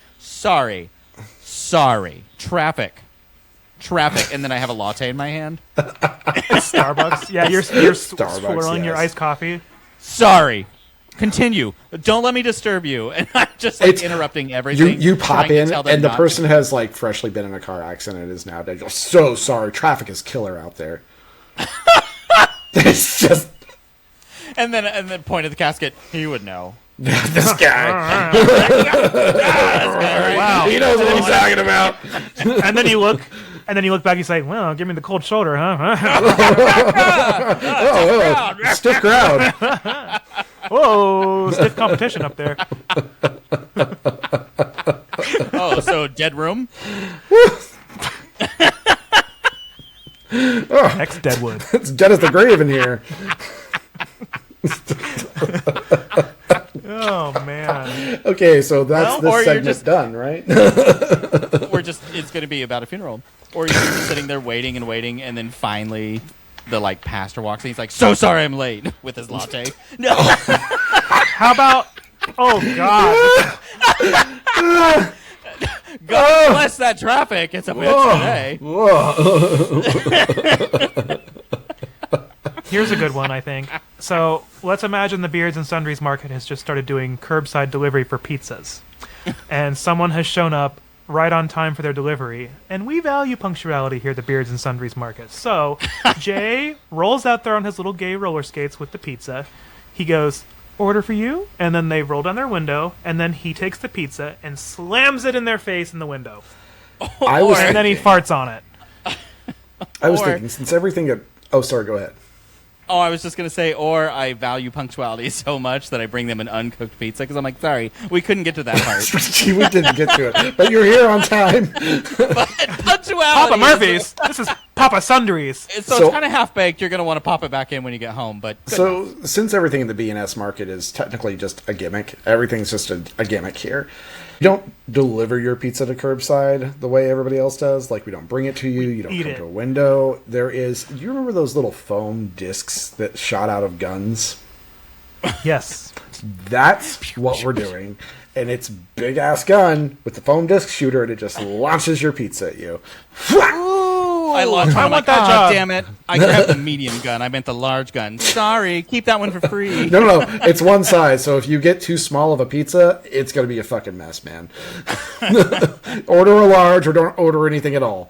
traffic. And then I have a latte in my hand. Starbucks. Yeah, you're Starbucks, swirling your yes. iced coffee. Sorry. Continue. Don't let me disturb you. And I'm just like interrupting everything. You pop trying to in, tell them and the not person to. has like freshly been in a car accident and is now dead. You're so sorry. Traffic is killer out there. It's just And then point at the casket. He would know. this guy. Wow. He knows what he's talking about. And then you look back. You say, "Well, give me the cold shoulder, huh?" Stiff crowd. Whoa, stiff competition up there. Oh, so dead room? Ex Deadwood. It's dead as the grave in here. Oh man. Okay, so that's Well, or this you're segment just- done, right? It's going to be about a funeral. Or you're just sitting there waiting, and then finally the like pastor walks in. He's like, so sorry I'm late, with his latte. No. How about? Oh God. God bless that traffic. It's a bitch today. Here's a good one, I think. So let's imagine the Beards and Sundries Market has just started doing curbside delivery for pizzas, and someone has shown up right on time for their delivery. And we value punctuality here at the Beards and Sundries Market. So Jay rolls out there on his little gay roller skates with the pizza. He goes, "Order for you," and then they roll down their window, and then he takes the pizza and slams it in their face in the window, and then he farts on it. I was Or- thinking, since everything... Oh, sorry, go ahead. Oh, I was just going to say, or I value punctuality so much that I bring them an uncooked pizza because I'm like, sorry, we couldn't get to that part. We didn't get to it, but you're here on time. But punctuality. Papa Murphy's. This is Papa Sundries. So it's kind of half baked. You're going to want to pop it back in when you get home. But So, since everything in the B&S market is technically just a gimmick, everything's just a gimmick here. You don't deliver your pizza to curbside the way everybody else does. Like, we don't bring it to you. You don't eat come it. to a window. Do you remember those little foam discs that shot out of guns? Yes. That's what we're doing. And it's big ass gun with the foam disc shooter, and it just launches your pizza at you. I launched. I I'm want like, that job." Damn it! I grabbed the medium gun. I meant the large gun. Sorry, keep that one for free. No, it's one size. So if you get too small of a pizza, it's gonna be a fucking mess, man. Order a large, or don't order anything at all.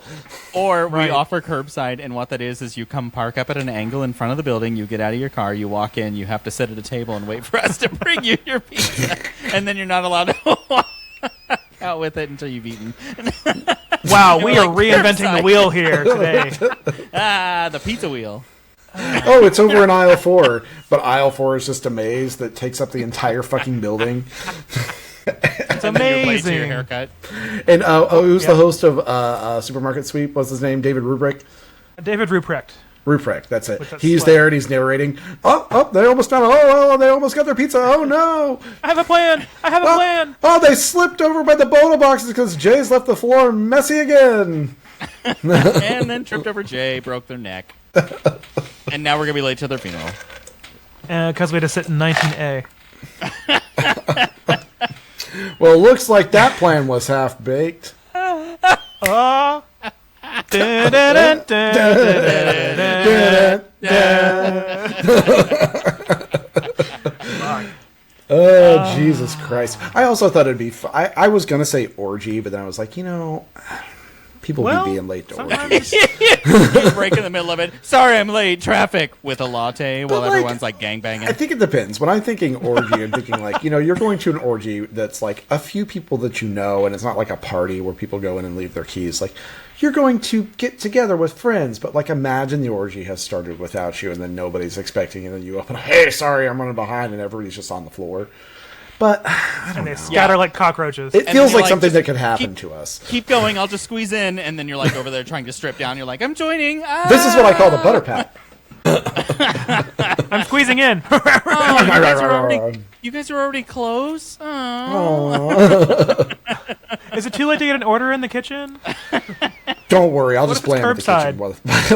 Or we Right. offer curbside, and what that is you come park up at an angle in front of the building. You get out of your car, you walk in, you have to sit at a table and wait for us to bring you your pizza, and then you're not allowed to walk out with it until you've eaten. Wow, we are like reinventing curbside. the wheel here today. The pizza wheel. Oh, it's over in aisle 4, but aisle 4 is just a maze that takes up the entire fucking building. It's And then your blades to your amazing. haircut. And who's the host of Supermarket Sweep? What's his name? David Rubrick. David Ruprecht. Ruprecht, that's it. With that He's sweat. there and he's narrating. Oh, they almost done it. Oh, they almost got their pizza. Oh, no. I have a plan. I have a plan. Oh, they slipped over by the Bono boxes because Jay's left the floor messy again. And then tripped over Jay, broke their neck. And now we're going to be late to their funeral. Because we had to sit in 19A. Well, it looks like that plan was half-baked. Oh. Oh, Jesus Christ. I also thought it'd be I was going to say orgy, but then I was like, people Well, be being late to sometimes- orgies. You break in the middle of it. Sorry, I'm late. Traffic with a latte while like, everyone's like gangbanging. I think it depends. When I'm thinking orgy, I'm thinking like, you're going to an orgy that's like a few people that you know, and it's not like a party where people go in and leave their keys. Like, you're going to get together with friends, but like imagine the orgy has started without you and then nobody's expecting it, and you open, hey, sorry, I'm running behind, and everybody's just on the floor. But I don't And they know. scatter like cockroaches. It then feels you're like like, something just that could happen keep- to us. Keep going. I'll just squeeze in. And then you're like over there trying to strip down. You're like, I'm joining. This is what I call the butter pat. I'm squeezing in. You guys are already close. Oh. Is it too late to get an order in the kitchen? Don't worry, I'll What just if it's blame the kitchen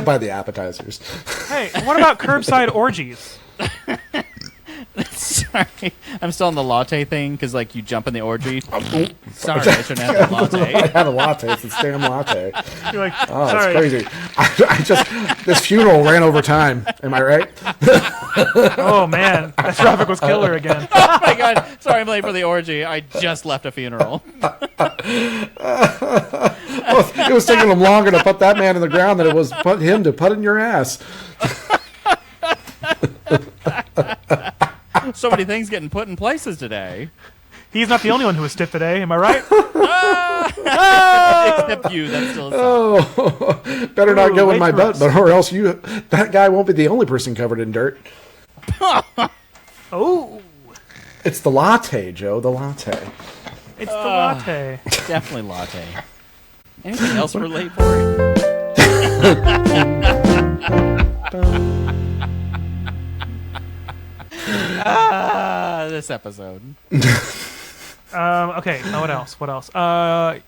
curbside? by the appetizers. Hey, what about curbside orgies? Sorry, I'm still on the latte thing because like you jump in the orgy. Sorry, I shouldn't have the I latte. had a latte. It's a damn latte. You're like, Oh, sorry. it's crazy. I just this funeral ran over time. Am I right? Oh man, that traffic was killer again. Oh my god! Sorry, I'm late for the orgy. I just left a funeral. Well, it was taking them longer to put that man in the ground than it was put him to put in your ass. So many things getting put in places today. He's not the only one who was stiff today. Am I right? Except you. That's still. Oh, better not Ooh, go in wait my for butt, us. but or else that guy won't be the only person covered in dirt. Oh, It's the latte, Joe. The latte. it's the latte. Definitely latte. Anything else we're late for? This episode. Okay. What else? What else? The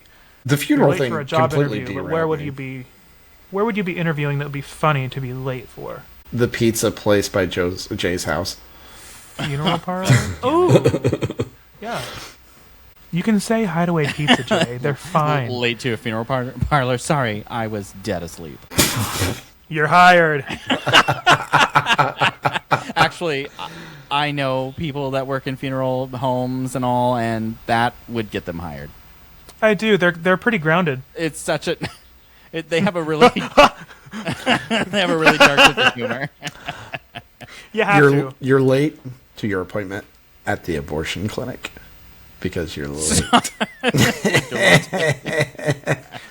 You're funeral late thing for a job completely interview, but derailed where would me. you be? Where would you be interviewing that would be funny to be late for? The pizza place by Jay's house. Funeral parlor? Oh, yeah. You can say Hideaway Pizza, Jay. They're fine. Late to a funeral parlor. Sorry, I was dead asleep. You're hired. Actually, I know people that work in funeral homes and all, and that would get them hired. I do. They're pretty grounded. It's such a. They have a really. They have a really dark sense of humor. You have to. You're late to your appointment at the abortion clinic because you're late.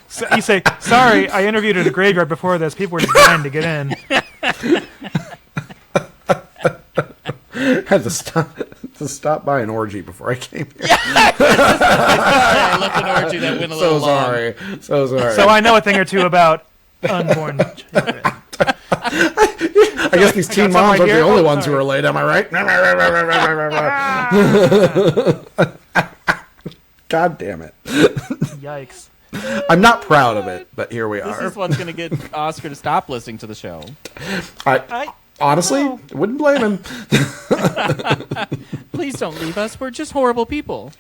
So you say, sorry, I interviewed at a graveyard before this. People were just dying to get in. Had to stop by an orgy before I came here. I left an orgy that went a little So long. sorry. So sorry. So I know a thing or two about unborn children. I guess these teen some moms right aren't the here. only Oh, ones who sorry. are late. Am I right? God damn it. Yikes. I'm not proud of it, but here we This are. is what's going to get Oscar to stop listening to the show. I honestly wouldn't blame him. Please don't leave us. We're just horrible people.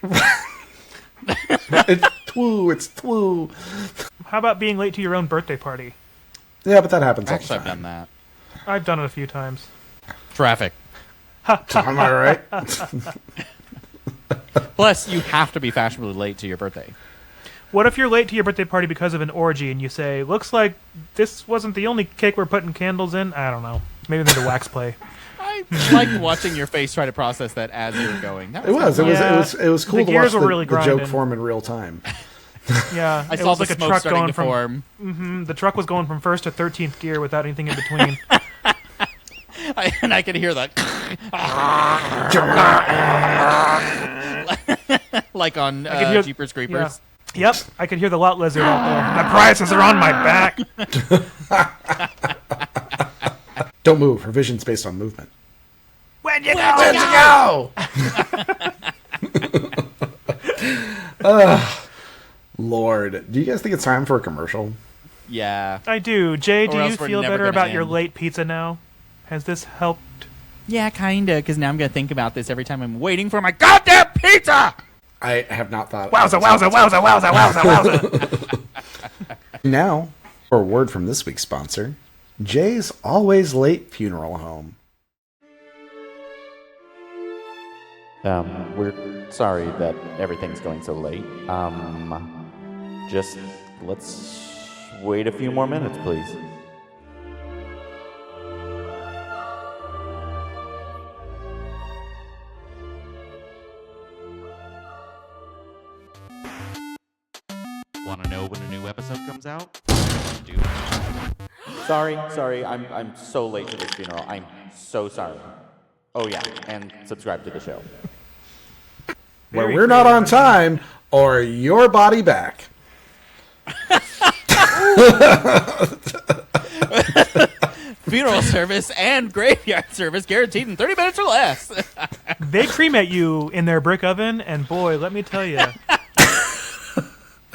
It's twoo. How about being late to your own birthday party? Yeah, but that happens all the Actually, I've time. done that. I've done it a few times. Traffic. Am I right? Plus, you have to be fashionably late to your birthday. What if you're late to your birthday party because of an orgy and you say, looks like this wasn't the only cake we're putting candles in? I don't know. Maybe there's a wax play. I liked watching your face try to process that as you were going. That It was. It was. Yeah. It was cool The to gears watch were really the joke grinding. form in real time. Yeah. I it saw was the like a smoke truck starting going to from form. the truck was going from 1st to 13th gear without anything in between. And I could hear that. Like on could hear- Jeepers Yeah. Creepers. Yep, I could hear the lot lizard out there. The prices are on my back. Don't move. Her vision's based on movement. Where'd you Where'd you go? Lord. Do you guys think it's time for a commercial? Yeah. I do. Jay, do Or you else we're feel never better gonna about your end. late pizza now? Has this helped? Yeah, kinda, because now I'm going to think about this every time I'm waiting for my goddamn pizza! I have not thought. Wowza, wowza, wowza, wowza, wowza, wowza. Now, for a word from this week's sponsor, Jay's Always Late Funeral Home. We're sorry that everything's going so late. Just let's wait a few more minutes, please. Want to know when a new episode comes out? Do Sorry, I'm so late to this funeral. I'm so sorry. Oh yeah, and subscribe to the show. Where Very we're not on creative. time, or your body back. Funeral service and graveyard service guaranteed in 30 minutes or less. They cremate you in their brick oven, and boy, let me tell you,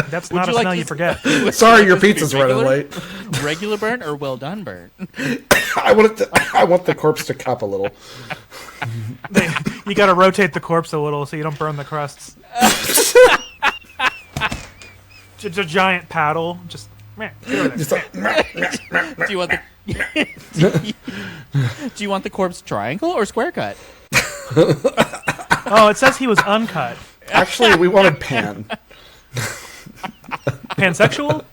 that's not a you like smell this- you forget. Sorry, your This to be pizza's running regular? late. Regular burn or well done burn? I want the corpse to cup a little. You got to rotate the corpse a little so you don't burn the crusts. Just a giant paddle. Just, man, get over there. Just like, Do you want the Do you want the corpse triangle or square cut? Oh, it says he was uncut. actually, we wanted pan. Pansexual?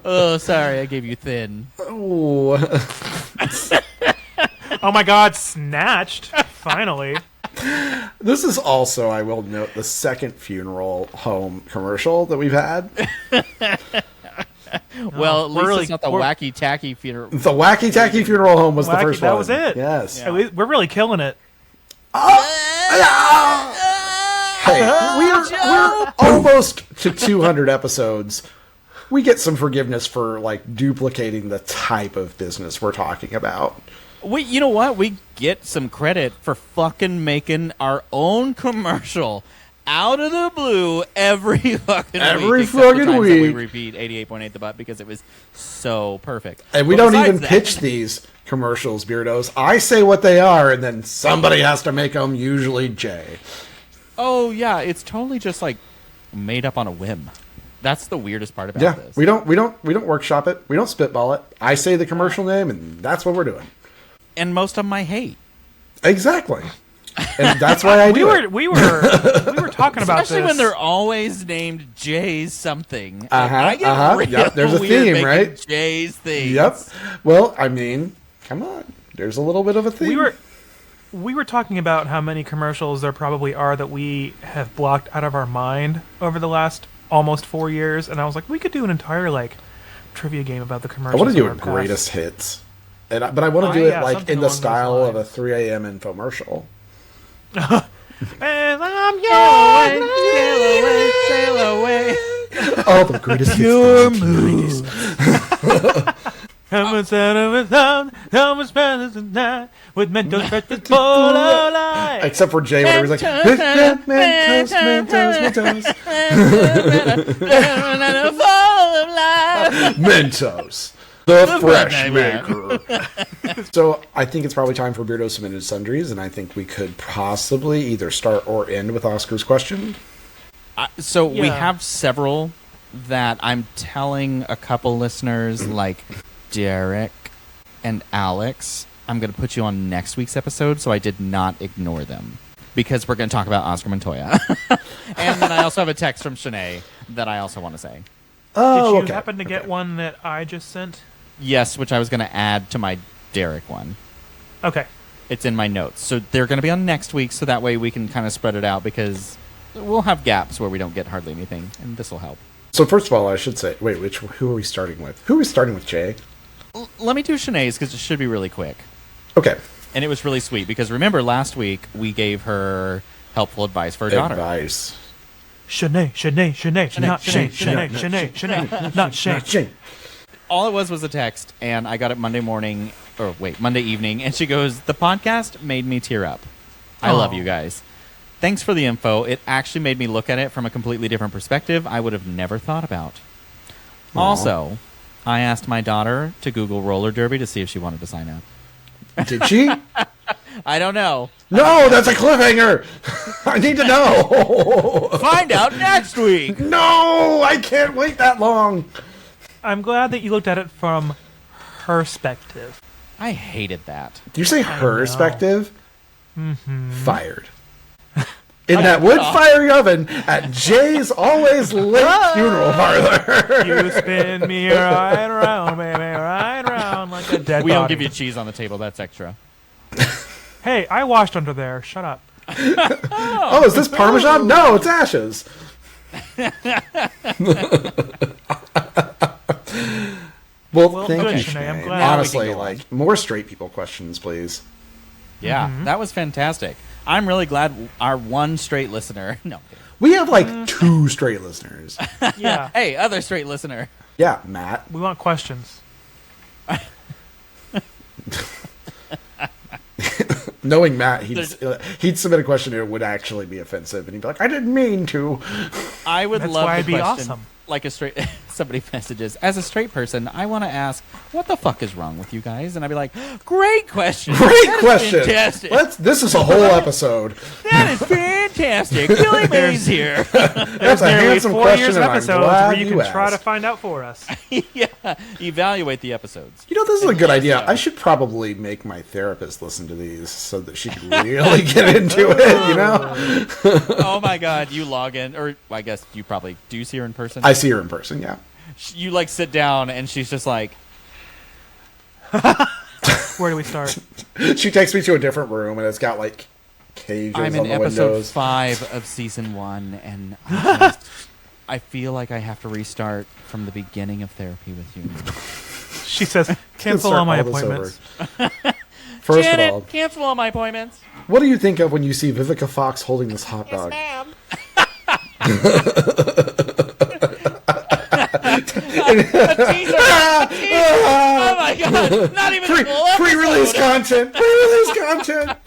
Oh, sorry, I gave you thin. Ooh. Oh my god, snatched. Finally. This is also, I will note, the second funeral home commercial that we've had. Well, at least really- it's not the we're- wacky tacky funeral. The Wacky Tacky Funeral Home was the Wacky, first that one. was it. Yes. Yeah, we're really killing it. Hey, we're almost to 200 episodes. We get some forgiveness for like duplicating the type of business we're talking about. You know what? We get some credit for fucking making our own commercial out of the blue every fucking Every week. except the fucking times that we week. repeat 88.8 The Butt because it was so perfect. And we But don't besides even that- pitch these commercials, Beardos. I say what they are, and then somebody has to make them, usually Jay. Oh yeah, it's totally just like made up on a whim. That's the weirdest part about Yeah, this. we don't workshop it. We don't spitball it. I say the commercial name, and that's what we're doing. And most of them I hate. Exactly. And that's why I do it. We were talking about Especially this. when they're always named Jay's something. Like, Uh-huh, I get uh-huh. real Yep, there's a weird theme, making right? Jay's things. Yep. Well, I mean, come on. There's a little bit of a theme. we were talking about how many commercials there probably are that we have blocked out of our mind over the last almost 4 years, and I was like, we could do an entire like trivia game about the I commercials. want to do of a our past. greatest hits. But I want to Oh, do it yeah, like something in the along those style of a lines. 3 a.m. infomercial. And I'm Sail yours. away, sail away. Oh, the greatest hits. Your the moves. 90s. How much out of a sound, how much better than that, with Mentos breakfast full of life. Except for Jay, when he was like, Mentos, Mentos, Mentos. Mentos. The fresh maker. So I think it's probably time for Beardo Submitted Sundries, and I think we could possibly either start or end with Oscar's question. So we Yeah. have several that I'm telling a couple listeners, like Derek and Alex, I'm going to put you on next week's episode, so I did not ignore them. Because we're going to talk about Oscar Montoya. And then I also have a text from Shanae that I also want to say. Oh, Did you okay. happen to get Okay. one that I just sent? Yes, which I was going to add to my Derek one. Okay. It's in my notes. So they're going to be on next week, so that way we can kind of spread it out, because we'll have gaps where we don't get hardly anything, and this will help. So first of all, I should say, wait, who are we starting with? Who are we starting with, Jay? Let me do Shanae's, because it should be really quick. Okay. And it was really sweet, because remember last week we gave her helpful advice for her daughter. Advice. Shanae, not Shane, Shanae, Shanae, not Shane. Jay. All it was a text, and I got it Monday morning, Monday evening, and she goes, "The podcast made me tear up. I love you guys. Thanks for the info. It actually made me look at it from a completely different perspective I would have never thought about. Aww. Also, I asked my daughter to Google roller derby to see if she wanted to sign up. Did she? I don't know. No, that's a cliffhanger. I need to know. Find out next week. No, I can't wait that long. I'm glad that you looked at it from her perspective. I hated that. Do you say her perspective? Mm-hmm. Fired. In that wood-fired oven at Jay's Always Late Funeral Parlor. You spin me right around, baby, right around like a dead We body. don't give you cheese on the table. That's extra. Hey, I washed under there. Shut up. Oh, is this Parmesan? No, it's ashes. Well, thank good, you, Shanae. I'm Shanae. glad. Honestly, like, more straight people questions, please. Yeah, that was fantastic. I'm really glad our one straight listener... No. We have, like, 2 straight listeners. Yeah. Hey, other straight listener. Yeah, Matt. We want questions. Knowing Matt, he'd submit a question and it would actually be offensive, and he'd be like, "I didn't mean to." I would That's love why the it'd be question, awesome. like a straight... Somebody messages, as a straight person, I want to ask, what the fuck is wrong with you guys? And I'd be like, great question. Great That is question. Fantastic. This is a whole episode. That is fantastic. Billy Mays here. That's a Nearly handsome 4 question, years of and I'm episodes glad where you can try to asked. find out for us. Yeah. Evaluate the episodes. You know, this is a good idea. I should probably make my therapist listen to these so that she can really get into it, you know? Oh my god, you log in, or I guess you probably do see her in person. I see her in person, yeah. You like sit down and she's just like, Where do we start? She takes me to a different room, and it's got, like, cages I'm on in the episode windows. 5 of season 1, and I feel like I have to restart from the beginning of therapy with you. She says, cancel Start all my all this appointments. over. First Janet, of all, cancel all my appointments. what do you think of when you see Vivica Fox holding this hot dog? Ma'am. A teaser. Oh my god! Not even a full Pre-release episode. content! Pre-release content!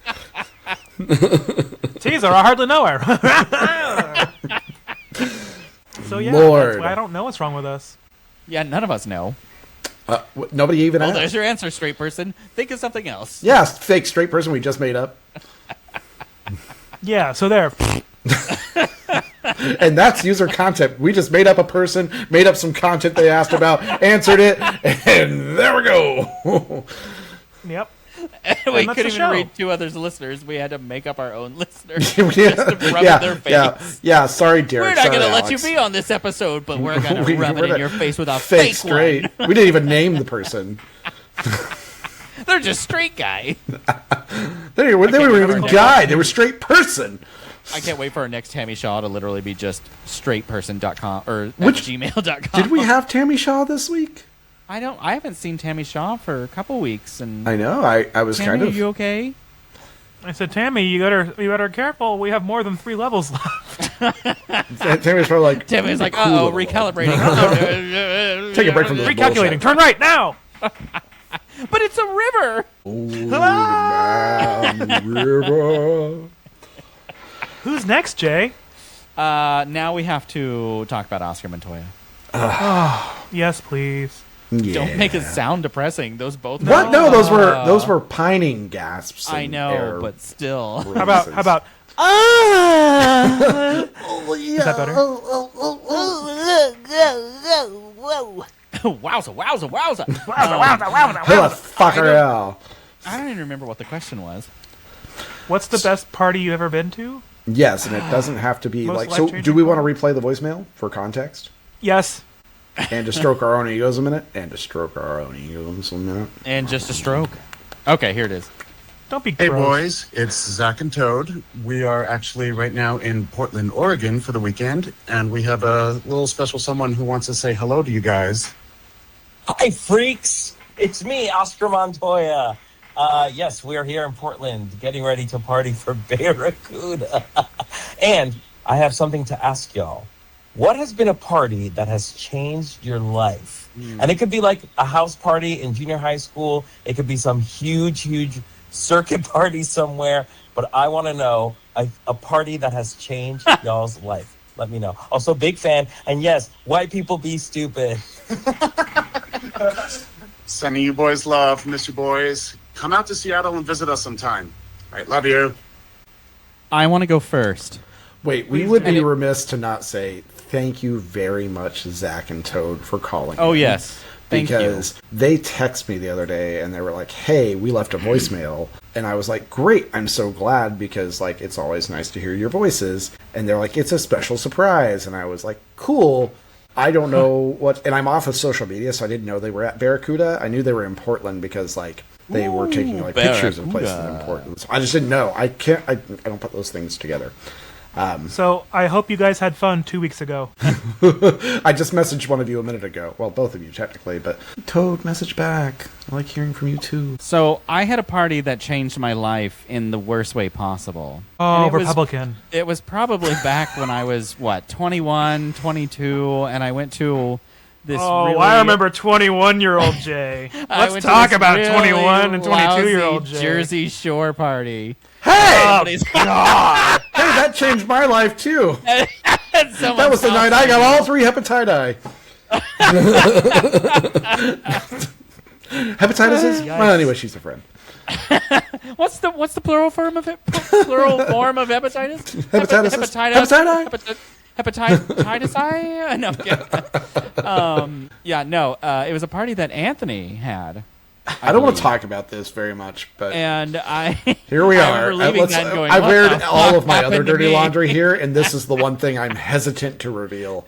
Teaser, I hardly know her. So yeah, Lord. that's why I don't know what's wrong with us. Yeah, none of us know. Nobody even Oh, asked. there's your answer, straight person. Think of something else. Yeah, fake straight person we just made up. Yeah, so there. And that's user content. We just made up a person, made up some content they asked about, answered it, and there we go. Yep. We that's couldn't the even show. read 2 others listeners. We had to make up our own listeners just to rub in their face. yeah. Sorry, Derek. We're not Sorry, going to let you Alex. be on this episode, but we're going to rub it we're in your face with a fake fake straight. one. We didn't even name the person. They're just straight guy. They were even guy. They were straight person. I can't wait for our next Tammy Shaw to literally be just straightperson.com or Which- gmail.com. Did we have Tammy Shaw this week? I haven't seen Tammy Shaw for a couple weks, and I know. I was Tammy, kind are of. you okay? I said, Tammy, you better be careful. We have more than 3 levels left. Tammy's probably like. Tammy's like, cool. uh-oh, recalibrating. Take a break from this Recalculating. bullshit. Turn right now. But it's a river. Man, river. Who's next, Jay? Now we have to talk about Oscar Montoya. Yes, please. Yeah. Don't make it sound depressing. Those both. What? No, those were pining gasps. I and know, air but still. How about? releases. Is that better? Wowza. Who the fuck are y'all? I don't even remember what the question was. What's the best party you ever been to? Yes, and it doesn't have to be Most like. So, life-changing do we want to replay the voicemail for context? Yes. And to stroke our own egos a minute? And to stroke our own egos a minute? And just a stroke. Okay, here it is. Don't be Hey, gross. boys, it's Zach and Toad. We are actually right now in Portland, Oregon for the weekend, and we have a little special someone who wants to say hello to you guys. Hi, freaks. It's me, Oscar Montoya. Yes, we are here in Portland getting ready to party for Barracuda. And I have something to ask y'all. What has been a party that has changed your life? And it could be like a house party in junior high school. It could be some huge circuit party somewhere. But I want to know a party that has changed y'all's life. Let me know. Also, big fan. And yes, white people be stupid. Sending you boys love. Miss you boys. Come out to Seattle and visit us sometime. All right, love you. I want to go first. Wait, we would be remiss to not say thank you very much, Zach and Toad, for calling. Oh, in. yes. Thank you. Because they texted me the other day and they were like, hey, we left a voicemail. And I was like, great, I'm so glad because, like, it's always nice to hear your voices. And they're like, it's a special surprise. And I was like, cool. I don't know what... And I'm off of social media, so I didn't know they were at Barracuda. I knew they were in Portland because, like, they were taking, like, pictures of places in Portland. So I just didn't know. I don't put those things together. So I hope you guys had fun 2 weeks ago. I just messaged one of you a minute ago. Well, both of you, technically, but Toad, message back. I like hearing from you, too. So I had a party that changed my life in the worst way possible. Oh, And Republican. It was probably back when I was, 21, 22, and I went to this really... I remember 21-year-old Jay. I Let's went to talk this about really 21 and 22-year-old lousy Jay. Jersey Shore party. Hey! Somebody's- Hey, that changed my life, too. That Someone's was the night I got all 3 hepatitis. Hepatitis? Well, anyway, she's a friend. What's the plural form of it? Plural form of hepatitis? Hepatitis? Hepatitis? No. It was a party that Anthony had. I don't want to talk about this very much, but And here we I are. remember leaving that and going, I've "What aired the all fuck of my other happened to dirty me?" laundry here, and this is the one thing I'm hesitant to reveal.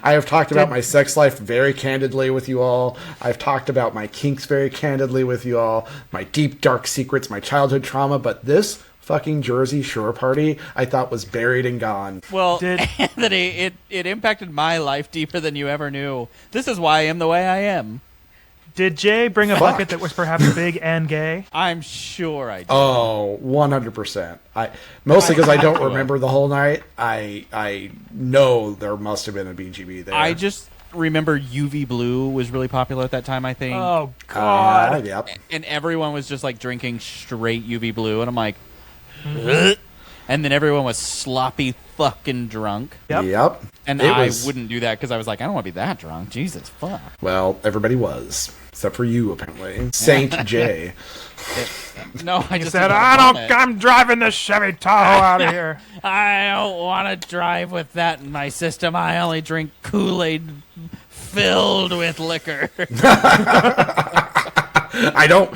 I have talked about my sex life very candidly with you all. I've talked about my kinks very candidly with you all, my deep, dark secrets, my childhood trauma, but this fucking Jersey Shore party I thought was buried and gone. Well, Anthony, it impacted my life deeper than you ever knew. This is why I am the way I am. Did Jay bring a bucket that was perhaps big and gay? I'm sure I did. Oh, 100%. Mostly because I don't remember the whole night. I know there must have been a BGB there. I just remember UV Blue was really popular at that time, I think. Oh, God. Yep. And everyone was just like drinking straight UV Blue, and I'm like, "Ugh." And then everyone was sloppy fucking drunk. Yep. And I wouldn't do that because I was like, I don't want to be that drunk. Jesus, fuck. Well, everybody was. Except for you, apparently. Saint J. No, I just Said, didn't want I'm driving this Chevy Tahoe out of here. I don't want to drive with that in my system. I only drink Kool-Aid filled with liquor. I don't...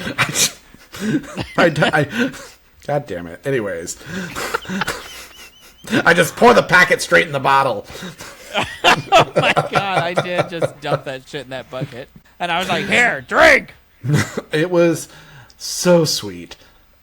God damn it. Anyways. I just pour the packet straight in the bottle. Oh my God, I did just dump that shit in that bucket. And I was like, here, drink! It was so sweet.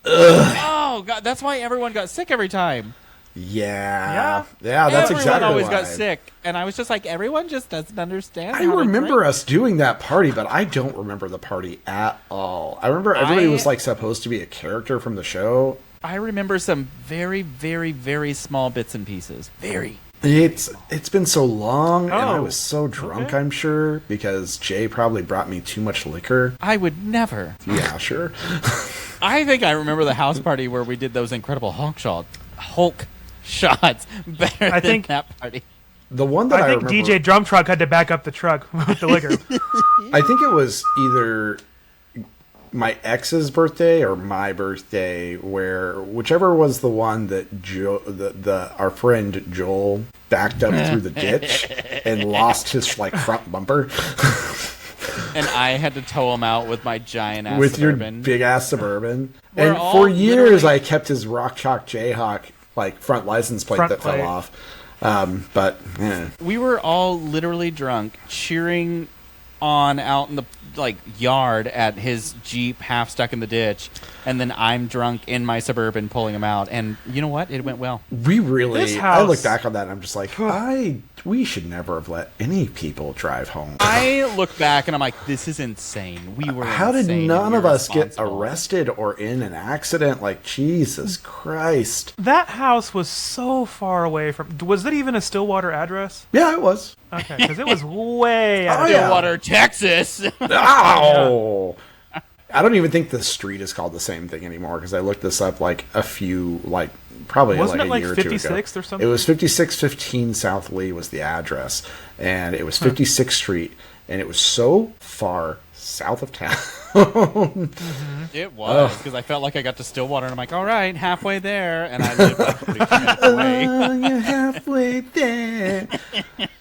Oh, God, that's why everyone got sick every time. Yeah, that's Everyone exactly always why. got sick. And I was just like, everyone just doesn't understand I how to remember drink. us doing that party, but I don't remember the party at all. I remember everybody was like supposed to be a character from the show. I remember some very, very, very small bits and pieces. Very. It's been so long, and I Oh, was so drunk, okay. I'm sure, because Jay probably brought me too much liquor. I would never. Yeah, sure. I think I remember the house party where we did those incredible Hulk shots better I than think- that party. The one that I I think remember, DJ Drum Truck had to back up the truck with the liquor. I think it was either my ex's birthday or my birthday, where whichever was the one that our friend Joel backed up through the ditch and lost his front bumper. And I had to tow him out with my giant ass With Suburban. your big ass Suburban. We're And all for years literally- I kept his Rock Chalk Jayhawk front license plate Front that plate. fell off. But We were all literally drunk, cheering on out in the yard at his Jeep half stuck in the ditch, and then I'm drunk in my Suburban pulling him out, and you know what? It went well. I look back on that and I'm just like, we should never have let any people drive home. I look back and I'm like, this is insane. We were How did insane. none We of were us get responsible. arrested or in an accident? Like, Jesus Christ. That house was so far away from... Was it even a Stillwater address? Yeah, it was. Okay, because it was way out Oh, of yeah. Stillwater, Texas. Ow! I don't even think the street is called the same thing anymore because I looked this up probably Wasn't like it a like year or two ago. 56th or something? It was 5615 South Lee was the address, and it was 56th Street, and it was so far south of town. It was, because I felt like I got to Stillwater, and I'm like, all right, halfway there, and I lived like 42 minutes away. You're halfway there.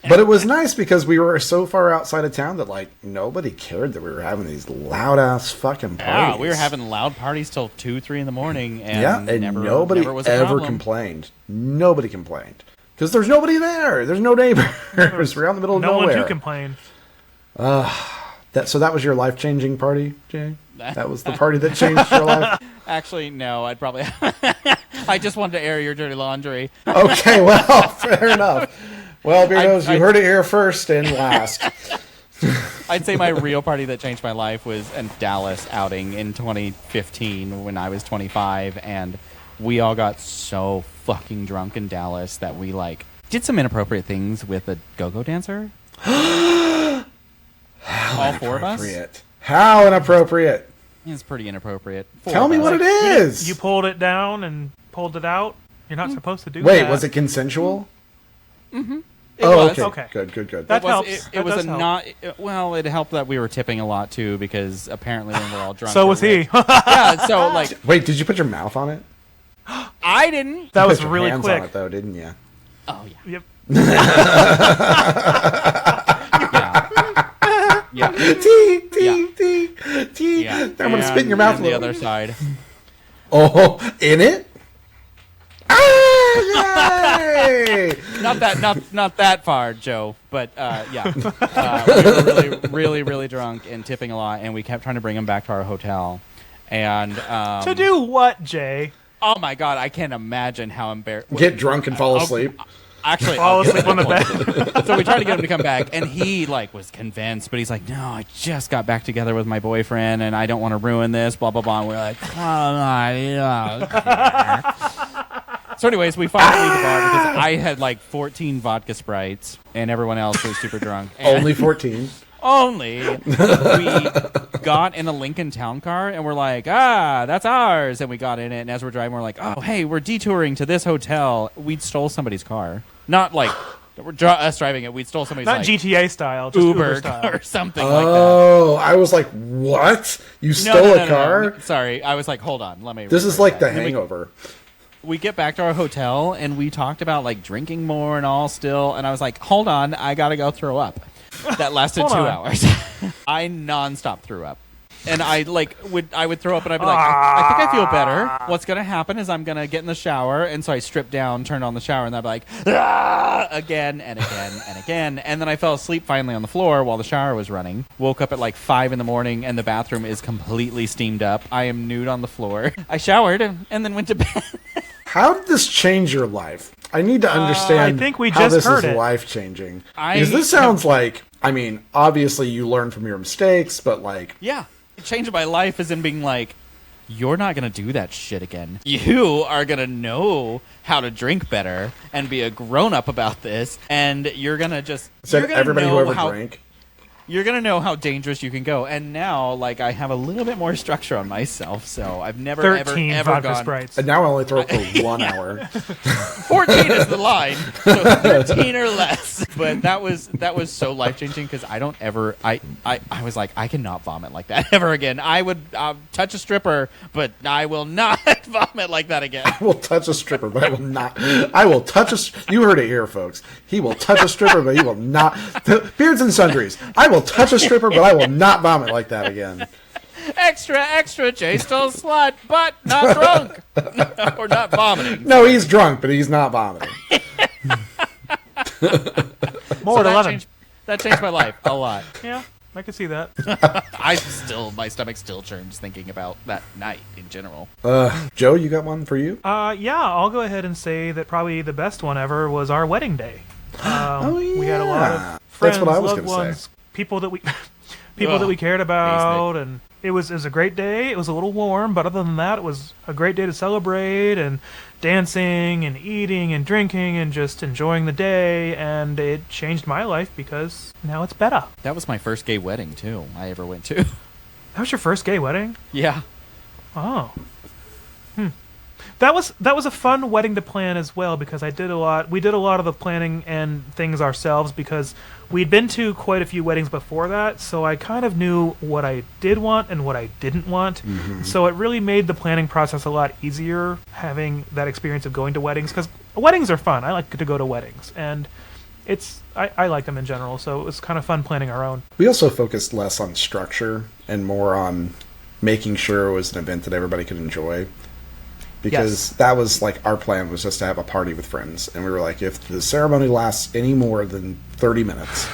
But it was nice because we were so far outside of town that like nobody cared that we were having these loud ass fucking parties. Yeah, we were having loud parties till 2, 3 in the morning, and nobody never was a ever problem. complained. Nobody complained because there's nobody there. There's no neighbors. We're out in the middle of No nowhere. one to complain. So that was your life-changing party, Jay? That was the party that changed your life? Actually, no, I'd probably... I just wanted to air your dirty laundry. Okay, well, fair enough. Well, Beardos, you heard it here first and last. I'd say my real party that changed my life was a Dallas outing in 2015 when I was 25, and we all got so fucking drunk in Dallas that we, did some inappropriate things with a go-go dancer. All four of us? How inappropriate. It's pretty inappropriate. Tell me what it is. You pulled it down and pulled it out. You're not supposed to do that. Wait, was it consensual? Mm-hmm. Oh, Okay. Good. That helps. It was does help. not. Well, it helped that we were tipping a lot too, because apparently when we're all drunk. So we're was he. rich. Yeah. So Wait, did you put your mouth on it? I didn't. That You was put your really hands quick. on it, though, didn't you? Oh yeah. Yep. Yeah. Tee. Yeah. I'm going to spit in your mouth a the little. other side. Oh, in it? Ah, yay! Not that far, Joe. But yeah, we were really drunk and tipping a lot, and we kept trying to bring him back to our hotel. And To do what, Jay? oh my god, I can't imagine how embarrassed. Get drunk and fall asleep. Actually, Fall I'll get asleep on the to that bed. So we tried to get him to come back, and he was convinced, but he's like, "No, I just got back together with my boyfriend, and I don't want to ruin this." Blah blah blah. And we're like, "Come on, yeah." So, anyways, we finally leave the bar because I had 14 vodka Sprites, and everyone else was super drunk. And Only 14. only we got in a Lincoln Town Car, and we're like, that's ours. And we got in it, and as we're driving, we're like, oh, hey, we're detouring to this hotel. We stole somebody's car. Not us driving it. We stole somebody's Not GTA style, just Uber Uber style. or something like that. Oh, I was like, what? You stole a car? No. Sorry, I was like, hold on, let me. This is rephrase like that. The And then Hangover. we get back to our hotel, and we talked about drinking more and all still, and I was like, hold on, I gotta go throw up. That lasted Hold 2 on. hours. I nonstop threw up. And I would throw up, and I'd be like, I think I feel better. What's gonna happen is I'm gonna get in the shower, and so I stripped down, turned on the shower, and I'd be like, again and again and again, and then I fell asleep finally on the floor while the shower was running. Woke up at 5 in the morning, and the bathroom is completely steamed up. I am nude on the floor. I showered and then went to bed. How did this change your life? I need to understand I think we how just this heard is it. life-changing. Because this sounds obviously you learn from your mistakes, but Yeah. It changed my life as in being you're not going to do that shit again. You are going to know how to drink better and be a grown-up about this, and you're going to just... said you're gonna everybody who know ever how, drank. You're going to know how dangerous you can go. And now, I have a little bit more structure on myself, so I've never, 13 ever vodka gone... Sprites. And now I only throw it for 1 hour. 14 is the line, so 13 or less. But that was so life changing because I don't ever I was like, I cannot vomit like that ever again. I would touch a stripper, but I will not vomit like that again. I will touch a stripper, but I will not. I will touch a. You heard it here, folks. He will touch a stripper, but he will not. Beards and Sundries. I will touch a stripper, but I will not vomit like that again. Extra, Jay still slut, but not drunk or not vomiting. No, he's drunk, but he's not vomiting. More So at 11. that changed my life a lot. Yeah. I can see that. My stomach still churns thinking about that night in general. Joe, you got one for you? Yeah, I'll go ahead and say that probably the best one ever was our wedding day. We had a lot of friends, That's what I was loved gonna say. ones, people that we that we cared about, and it was a great day. It was a little warm, but other than that, it was a great day to celebrate and dancing and eating and drinking and just enjoying the day. And it changed my life because now it's better. That was my first gay wedding too. I ever went to. That was your first gay wedding? Yeah. Oh. That was a fun wedding to plan as well because we did a lot of the planning and things ourselves because we'd been to quite a few weddings before that, so I kind of knew what I did want and what I didn't want. So it really made the planning process a lot easier having that experience of going to weddings because weddings are fun. I like to go to weddings and I like them in general, so it was kind of fun planning our own. We also focused less on structure and more on making sure it was an event that everybody could enjoy. Because that was like our plan was just to have a party with friends. And we were like, if the ceremony lasts any more than 30 minutes,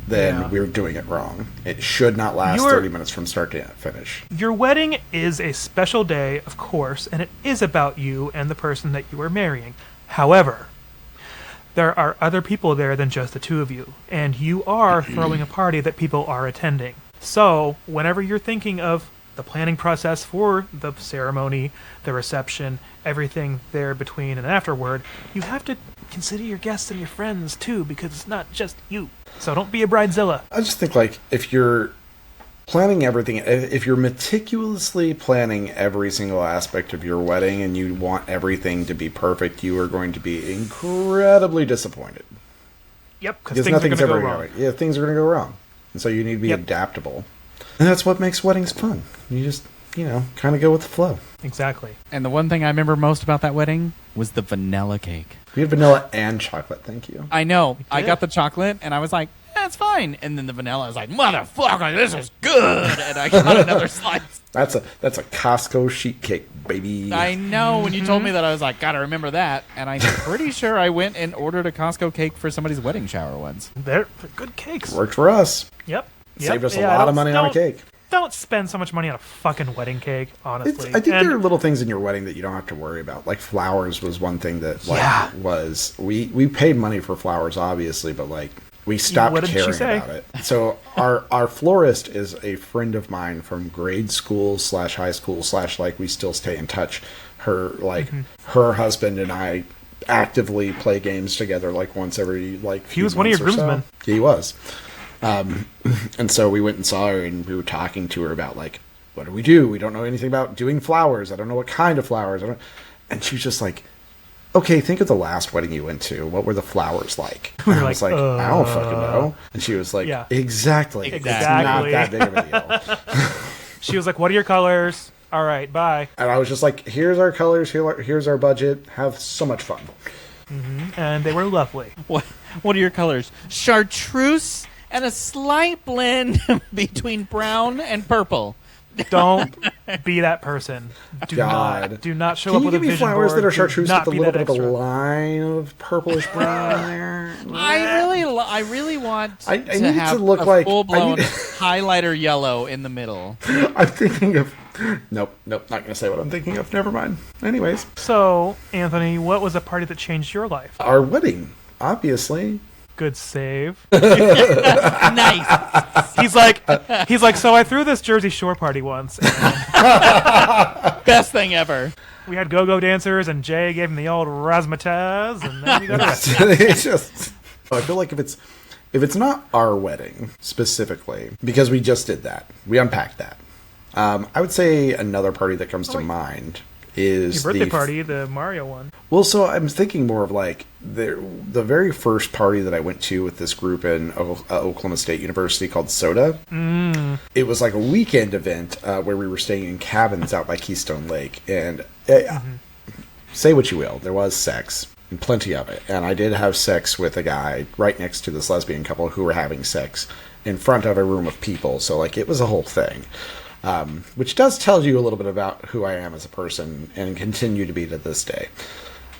then we're doing it wrong. It should not last 30 minutes from start to finish. Your wedding is a special day, of course, and it is about you and the person that you are marrying. However, there are other people there than just the two of you. And you are throwing a party that people are attending. So, whenever you're thinking of the planning process for the ceremony, the reception, everything there between and afterward, you have to consider your guests and your friends too, because it's not just you. So don't be a bridezilla. I just think like if you're planning everything, if you're meticulously planning every single aspect of your wedding and you want everything to be perfect, you are going to be incredibly disappointed. Yep, because things are going to go wrong. Yeah, things are going to go wrong. And so you need to be adaptable. And that's what makes weddings fun. You just, kind of go with the flow. Exactly. And the one thing I remember most about that wedding was the vanilla cake. We had vanilla and chocolate, thank you. I know. I got the chocolate, and I was like, that's fine. And then the vanilla, I was like, motherfucker, this is good. And I got another slice. That's a Costco sheet cake, baby. I know. When you told me that, I was like, gotta remember that. And I'm pretty sure I went and ordered a Costco cake for somebody's wedding shower once. They're good cakes. Worked for us. Yep. Saved us a lot of money on a cake. Don't spend so much money on a fucking wedding cake, honestly. I think there are little things in your wedding that you don't have to worry about. Like flowers was one thing that was we paid money for flowers, obviously, but like we stopped caring about it. So our florist is a friend of mine from grade school / high school / like we still stay in touch. Her her husband and I actively play games together like once every he was one of your groomsmen. He was. And so we went and saw her and we were talking to her about like, what do? We don't know anything about doing flowers. I don't know what kind of flowers. And she was just like, okay, think of the last wedding you went to. What were the flowers like? And I was like, I don't fucking know. And she was like, exactly. It's not that big of a deal. She was like, what are your colors? All right, bye. And I was just like, here's our colors. Here's our budget. Have so much fun. And they were lovely. What are your colors? Chartreuse and a slight blend between brown and purple. Don't be that person. Do not show up with a vision board. Can you give me flowers that are chartreuse with a little bit of a extra line of purplish brown there? I really want I to need have to look a like full-blown highlighter yellow in the middle. I'm thinking of... Nope, not going to say what I'm thinking of. Never mind. Anyways. So, Anthony, what was a party that changed your life? Our wedding, obviously. Good save. Nice. He's like, so I threw this Jersey Shore party once. Best thing ever. We had go-go dancers, and Jay gave him the old razzmatazz, and then we got arrested. I feel like if it's not our wedding specifically, because we just did that, we unpacked that. I would say another party that comes to mind is your birthday party, the Mario one. Well, so I'm thinking more of like the very first party that I went to with this group in Oklahoma State University called Soda. It was like a weekend event where we were staying in cabins out by Keystone Lake, and say what you will, there was sex and plenty of it, and I did have sex with a guy right next to this lesbian couple who were having sex in front of a room of people, so like it was a whole thing. Which does tell you a little bit about who I am as a person and continue to be to this day.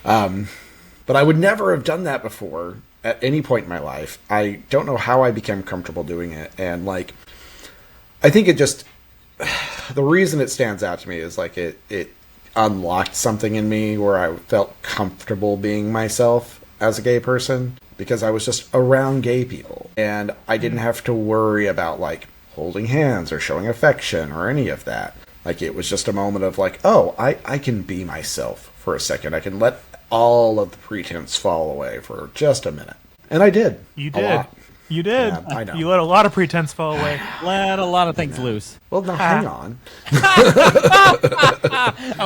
But I would never have done that before at any point in my life. I don't know how I became comfortable doing it. And like I think it just the reason it stands out to me is like it unlocked something in me where I felt comfortable being myself as a gay person because I was just around gay people and I didn't have to worry about like holding hands or showing affection or any of that. Like it was just a moment of like, oh, I can be myself for a second. I can let all of the pretense fall away for just a minute. And I did. You a did. lot. You did. Yeah, I know. You let a lot of pretense fall away. Let a lot of things loose. Well, now hang on. I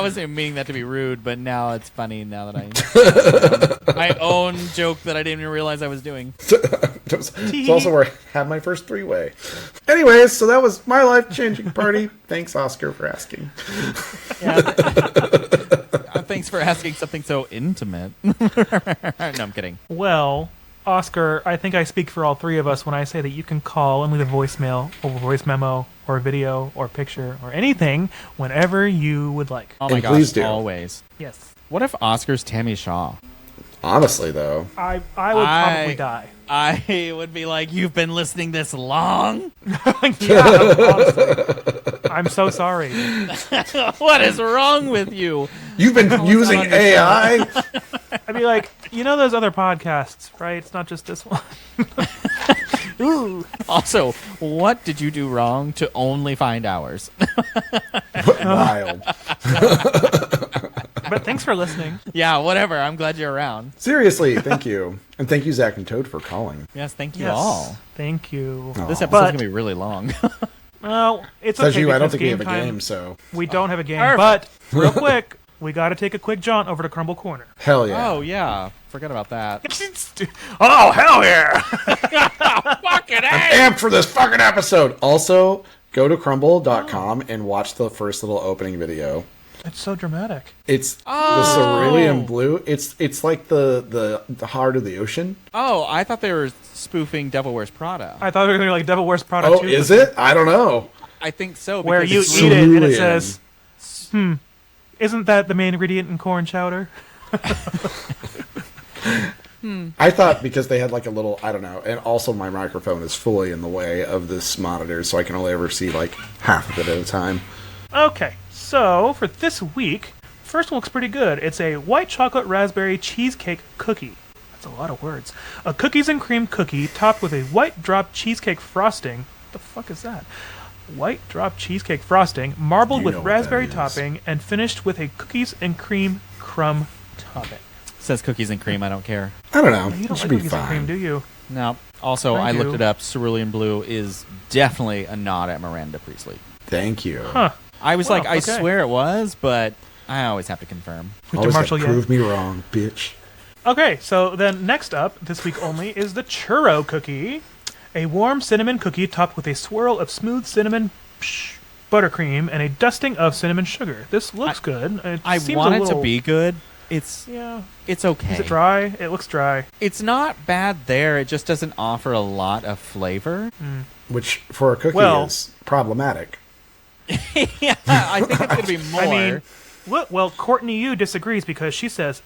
wasn't meaning that to be rude, but now it's funny now that my own joke that I didn't even realize I was doing. It's also where I had my first three-way. Anyways, so that was my life-changing party. Thanks, Oscar, for asking. Yeah, thanks for asking something so intimate. No, I'm kidding. Well, Oscar, I think I speak for all three of us when I say that you can call and leave a voicemail or voice memo or video or picture or anything whenever you would like. Oh my And gosh, please do. always. Yes. What if Oscar's Tammy Shaw? Honestly, though. I would probably die. I would be like, you've been listening this long? Yeah, honestly. I'm so sorry. What is wrong with you? You've been using AI? I'd be like, you know those other podcasts, right? It's not just this one. Ooh. Also, what did you do wrong to only find ours? Wild. But thanks for listening. Yeah, whatever. I'm glad you're around. Seriously, thank you. And thank you, Zach and Toad, for calling. Yes, thank you Yes. all. Thank you. This episode's But- going to be really long. Well, it's Says okay. you, I don't because think we have a time- game, so. We don't have a game, Perfect. but real quick, we got to take a quick jaunt over to Crumbl Corner. Hell yeah. Oh, yeah. Forgot about that. Oh, hell yeah! Fucking Amped for this fucking episode. Also, go to crumbl.com and watch the first little opening video. It's so dramatic. It's the cerulean blue. It's like the heart of the ocean. Oh, I thought they were spoofing Devil Wears Prada. I thought we were going to be like Devil Wears Prada Oh, 2. is it? I don't know. I think so. Where because you it's- eat it and it cerulean. says, isn't that the main ingredient in corn chowder? I thought because they had like a little, I don't know, and also my microphone is fully in the way of this monitor, so I can only ever see like half of it at a time. Okay, so for this week, first one looks pretty good. It's a white chocolate raspberry cheesecake cookie. That's a lot of words. A cookies and cream cookie topped with a white drop cheesecake frosting. What the fuck is that? White drop cheesecake frosting, marbled You with know what raspberry that is. topping, and finished with a cookies and cream crumb topping. Says cookies and cream. I don't care. I don't know. You It don't should like be cookies and cream, fine. do you? No. Also, Thank I looked you. it up. Cerulean blue is definitely a nod at Miranda Priestley. Thank you. Huh. I was Well, like, I okay. swear it was, but I always have to confirm. Mr. Always Marshall, gotta prove me wrong, bitch. Okay, so then next up, this week only, is the churro cookie. A warm cinnamon cookie topped with a swirl of smooth cinnamon buttercream and a dusting of cinnamon sugar. This looks good. It I seems want a it little, to be good. It's Yeah. okay. Is it dry? It looks dry. It's not bad there. It just doesn't offer a lot of flavor. Which, for a cookie, Well- is problematic. Yeah, I think it's going to be more. I mean, well, Courtney Yu disagrees because she says,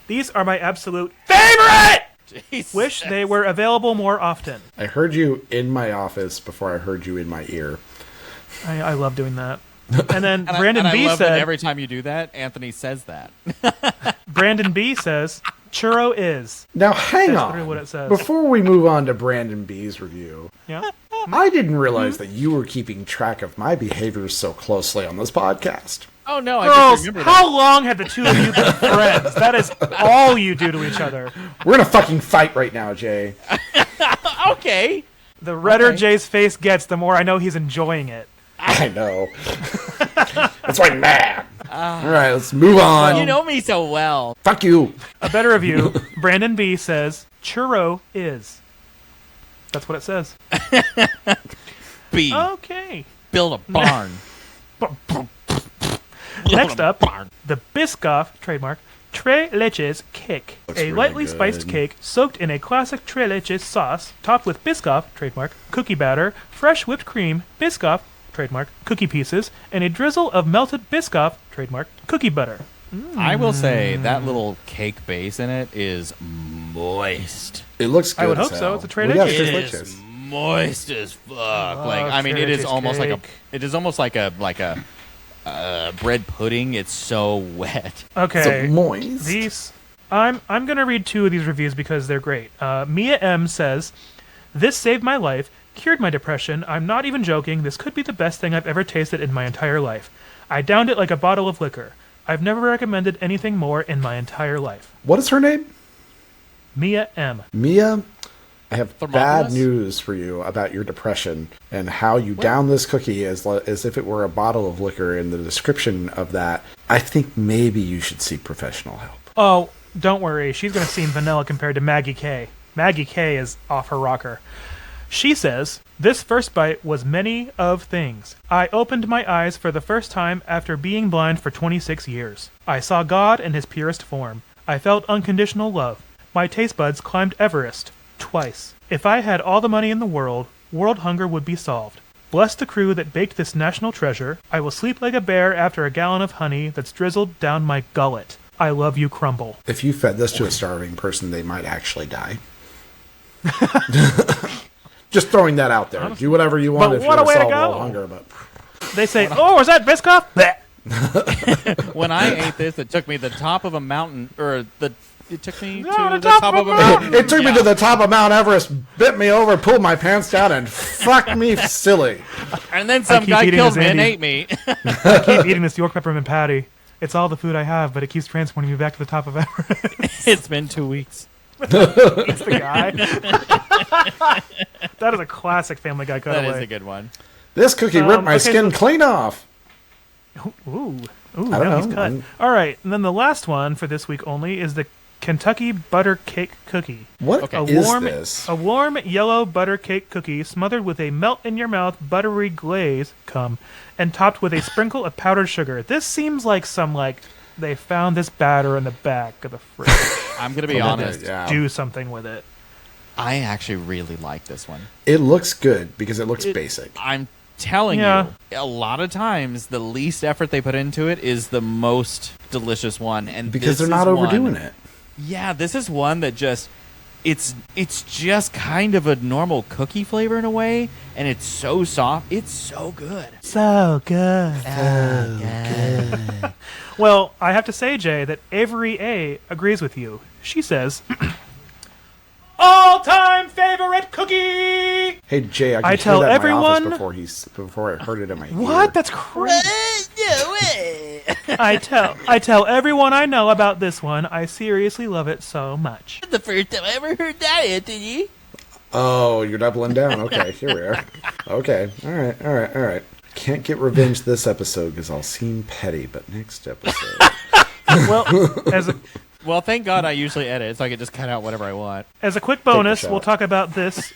these are my absolute favorite! Jesus. Wish they were available more often. I heard you in my office before I heard you in my ear. I love doing that. And then And Brandon I B love that said, every time you do that, Anthony says that. Brandon B says, churro is. Now, hang That's on. literally what it says. Before we move on to Brandon B's review, Yeah. I didn't realize that you were keeping track of my behaviors so closely on this podcast. Oh, no, I Girls, just remembered how long have the two of you been friends? That is all you do to each other. We're in a fucking fight right now, Jay. that. Okay. The redder Okay. Jay's face gets, the more I know he's enjoying it. I know. That's why I'm mad. All right, let's move on. You know me so well. Fuck you. A better review, Brandon B says, churro is. That's what it says. B. Okay. Build a barn. Next up, the Biscoff, trademark, Tres Leches cake. Looks A really lightly good. spiced cake soaked in a classic Tres Leches sauce, topped with Biscoff, trademark, cookie batter, fresh whipped cream, Biscoff, trademark, cookie pieces, and a drizzle of melted Biscoff, trademark, cookie butter. I will say that little cake base in it is moist. It looks good. I would as hope so. hell. It's a Tres We got Leches. Tres It Leches. is moist as fuck. I mean, it is almost like a bread pudding. It's so wet. Okay. So moist. I'm gonna read 2 of these reviews because they're great. Mia M says, "This saved my life, cured my depression. I'm not even joking. This could be the best thing I've ever tasted in my entire life. I downed it like a bottle of liquor. I've never recommended anything more in my entire life." What is her name? Mia M. Mia, I have bad Thermopolis? news for you about your depression and how you down this cookie as if it were a bottle of liquor in the description of that. I think maybe you should seek professional help. Oh, don't worry. She's going to seem vanilla compared to Maggie K. Maggie K is off her rocker. She says, "This first bite was many of things. I opened my eyes for the first time after being blind for 26 years. I saw God in his purest form. I felt unconditional love. My taste buds climbed Everest. Twice. If I had all the money in the world hunger would be solved. Bless the crew that baked this national treasure. I will sleep like a bear after a gallon of honey that's drizzled down my gullet. I love you, Crumbl." If you fed this to a starving person, they might actually die. Just throwing that out there. Do whatever you want But if what you're a way to solve go. world hunger. But They say, "Oh, was that Biscoff?" Bleh. When I ate this, it took me the top of a mountain, it took me No, to the top of a mountain. it took me to the top of Mount Everest, bit me over, pulled my pants down, and fucked me silly. And then some keep guy eating killed this me and Andy. ate me. I keep eating this York peppermint patty. It's all the food I have, but it keeps transporting me back to the top of Everest. It's been 2 weeks. It's the guy. That is a classic Family Guy That cutaway. is a good one. This cookie ripped my okay, skin so- clean off. Ooh, I now don't he's know. cut. All right, and then the last one for this week only is the Kentucky Butter Cake Cookie. What Okay. is this? A warm yellow butter cake cookie smothered with a melt-in-your-mouth buttery glaze, and topped with a sprinkle of powdered sugar. This seems like they found this batter in the back of the fridge. I'm going to be honest. Yeah. Do something with it. I actually really like this one. It looks good because it looks basic. I'm telling Yeah. you, a lot of times the least effort they put into it is the most delicious one, and Because they're this not is overdoing one- it. Yeah, this is one that just it's just kind of a normal cookie flavor in a way, and it's so soft. It's so good. So good. Well, I have to say, Jay, that Avery A agrees with you. She says, "All-time favorite cookie." Hey Jay, I I could tell hear that in my everyone- office before I heard it in my ear. What? That's crazy. I tell everyone I know about this one. I seriously love it so much. The first time I ever heard that, Anthony. Oh, you're doubling down. Okay, here we are. Okay, all right. Can't get revenge this episode because I'll seem petty, but next episode. Well, Well, thank God I usually edit, so I can just cut out whatever I want. as a quick bonus, shot. we'll talk about this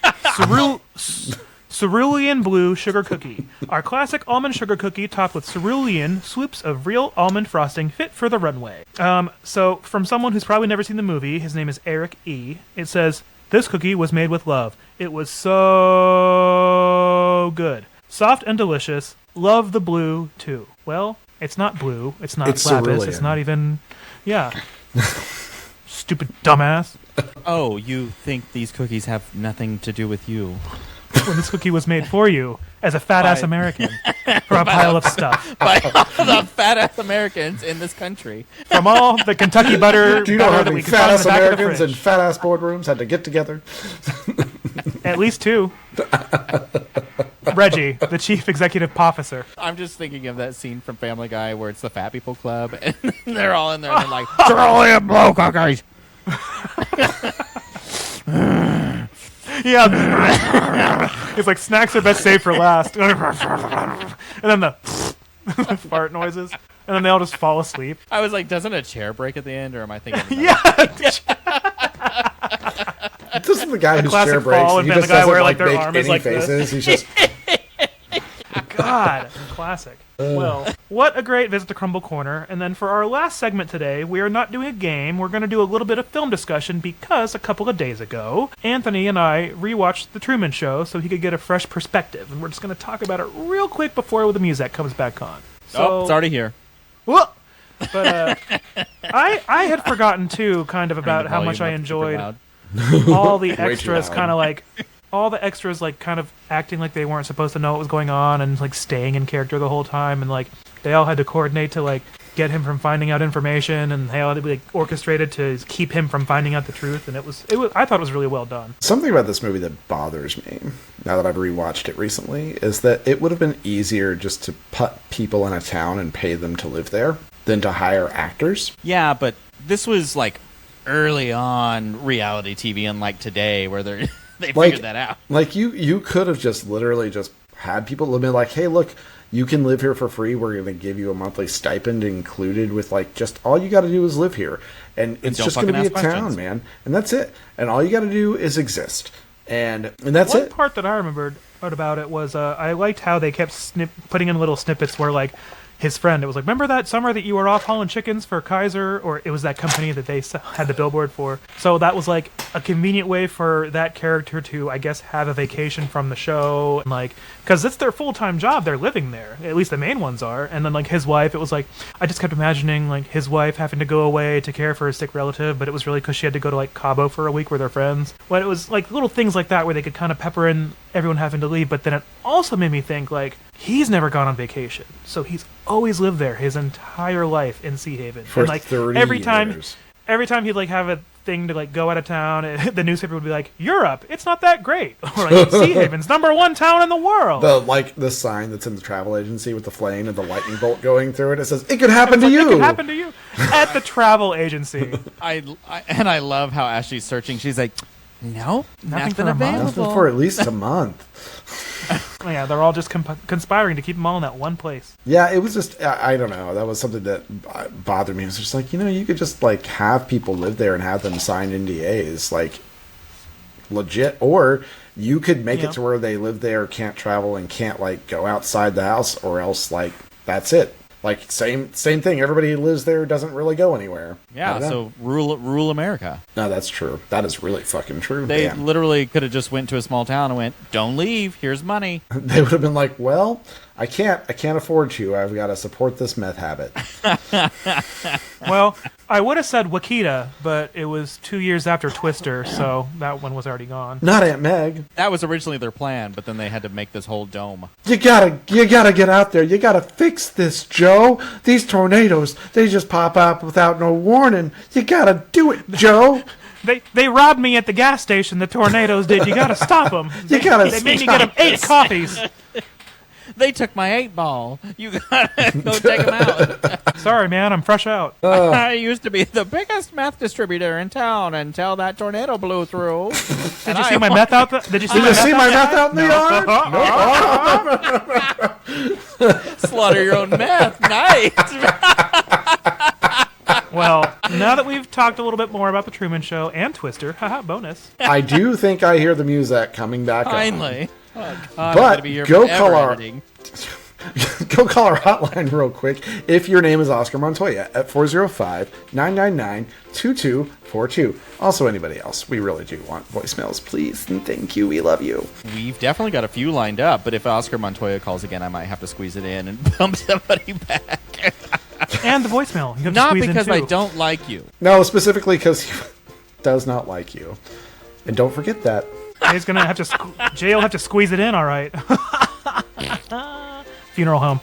cerulean blue sugar cookie. Our classic almond sugar cookie topped with cerulean swoops of real almond frosting fit for the runway. So from someone who's probably never seen the movie, his name is Eric E. It says, "This cookie was made with love. It was so good. Soft and delicious. Love the blue, too." Well, it's not blue. It's not It's lapis. cerulean. It's not even... Yeah. Stupid dumbass. Oh, you think these cookies have nothing to do with you? When this cookie was made for you as a fat-ass By- American from a pile of stuff. By all the fat-ass Americans in this country. From all the Kentucky butter, Do you know butter how that many we could find in fat-ass the back of the Americans fridge. and fat-ass boardrooms had to get together? At least 2. Reggie, the chief executive officer. I'm just thinking of that scene from Family Guy where it's the fat people club, and they're all in there, and they're like, "Cerulean blue cookies." Yeah. It's like snacks are best saved for last. And then the fart noises. And then they all just fall asleep. I was like, doesn't a chair break at the end, or am I thinking? Yeah. This is the guy whose classic chair breaks. fall And he and just the guy doesn't where, like like, their make arm is any like this. faces. He's just God, classic. Well, what a great visit to Crumbl Corner. And then for our last segment today, we are not doing a game. We're going to do a little bit of film discussion because a couple of days ago, Anthony and I rewatched The Truman Show so he could get a fresh perspective. And we're just going to talk about it real quick before the music comes back on. Oh, it's already here. Whoa! But I had forgotten, too, kind of about The how much I volume up super enjoyed loud. all the too extras, loud. kind of like all the extras like kind of acting like they weren't supposed to know what was going on and like staying in character the whole time, and like they all had to coordinate to like get him from finding out information, and they all had to be like orchestrated to keep him from finding out the truth. And it was I thought it was really well done. Something about this movie that bothers me, now that I've rewatched it recently, is that it would have been easier just to put people in a town and pay them to live there than to hire actors. Yeah, but this was like early on reality TV, unlike today, where they figured that out. Like you could have just literally just had people live in, like, hey, look, you can live here for free. We're going to give you a monthly stipend included with, like, just all you got to do is live here. And it's just going to be a town, man. And that's it. And all you got to do is exist. And that's it. One part that I remembered about it was I liked how they kept putting in little snippets where, like, his friend, it was like, remember that summer that you were off hauling chickens for Kaiser? Or it was that company that they had the billboard for. So that was like a convenient way for that character to, I guess, have a vacation from the show. And like, because it's their full-time job. They're living there. At least the main ones are. And then like his wife, it was like, I just kept imagining like his wife having to go away to care for a sick relative, but it was really because she had to go to like Cabo for a week with her friends. But it was like little things like that where they could kind of pepper in everyone having to leave. But then it also made me think like, he's never gone on vacation. So he's always lived there his entire life in Sea Haven. For and like 30 every years. time he'd like have a thing to like go out of town, the newspaper would be like, Europe, it's not that great. Or like Sea Haven's #1 town in the world. The sign that's in the travel agency with the flame and the lightning bolt going through it, it says, it could happen to you. It could happen to you at the travel agency. I love how as she's searching, she's like, no, nothing for a month. available. Nothing for at least a month. Yeah, they're all just conspiring to keep them all in that one place. Yeah, it was just, I don't know. That was something that bothered me. It was just like, you could just like have people live there and have them sign NDAs, like legit. Or you could make it to where they live there, can't travel, and can't like go outside the house, or else like that's it. Like same thing. Everybody who lives there doesn't really go anywhere. Yeah, so rule America. No, that's true. That is really fucking true. They Damn. literally could have just went to a small town and went, don't leave, here's money. They would have been like, well, I can't afford you. I've got to support this meth habit. Well, I would have said Wakita, but it was 2 years after Twister, so that one was already gone. Not Aunt Meg. That was originally their plan, but then they had to make this whole dome. You gotta get out there. You gotta fix this, Joe. These tornadoes, they just pop up without no warning. You gotta do it, Joe. They robbed me at the gas station, the tornadoes did. You gotta stop them. You gotta They made me get them 8 coffees. They took my 8-ball. You gotta go take them out. Sorry, man, I'm fresh out. I used to be the biggest meth distributor in town until that tornado blew through. Did you see my meth out? Did you see my meth out in the yard? Slaughter your own meth. Nice. Well, now that we've talked a little bit more about the Truman Show and Twister, haha, bonus. I do think I hear the music coming back Finally. Oh, God, But go call our editing. go call our hotline real quick if your name is Oscar Montoya at 405-999-2242. Also, anybody else, we really do want voicemails, please, and thank you. We love you. We've definitely got a few lined up, but if Oscar Montoya calls again, I might have to squeeze it in and bump somebody back. And the voicemail. You have to Not squeeze in, because too. I don't like you. No, specifically because he does not like you. And don't forget that. Jay's gonna have to. Jay will have to squeeze it in. All right. Funeral home.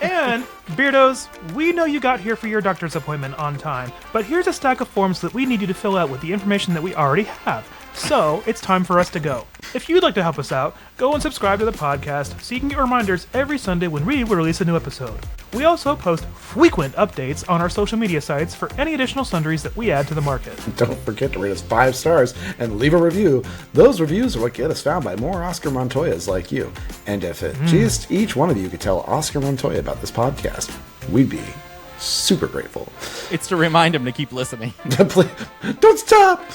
And Beardos, we know you got here for your doctor's appointment on time, but here's a stack of forms that we need you to fill out with the information that we already have. So, it's time for us to go. If you'd like to help us out, go and subscribe to the podcast so you can get reminders every Sunday when we release a new episode. We also post frequent updates on our social media sites for any additional sundries that we add to the market. Don't forget to rate us 5 stars and leave a review. Those reviews are what get us found by more Oscar Montoyas like you. And if just each one of you could tell Oscar Montoya about this podcast, we'd be super grateful. It's to remind him to keep listening. Please, don't stop!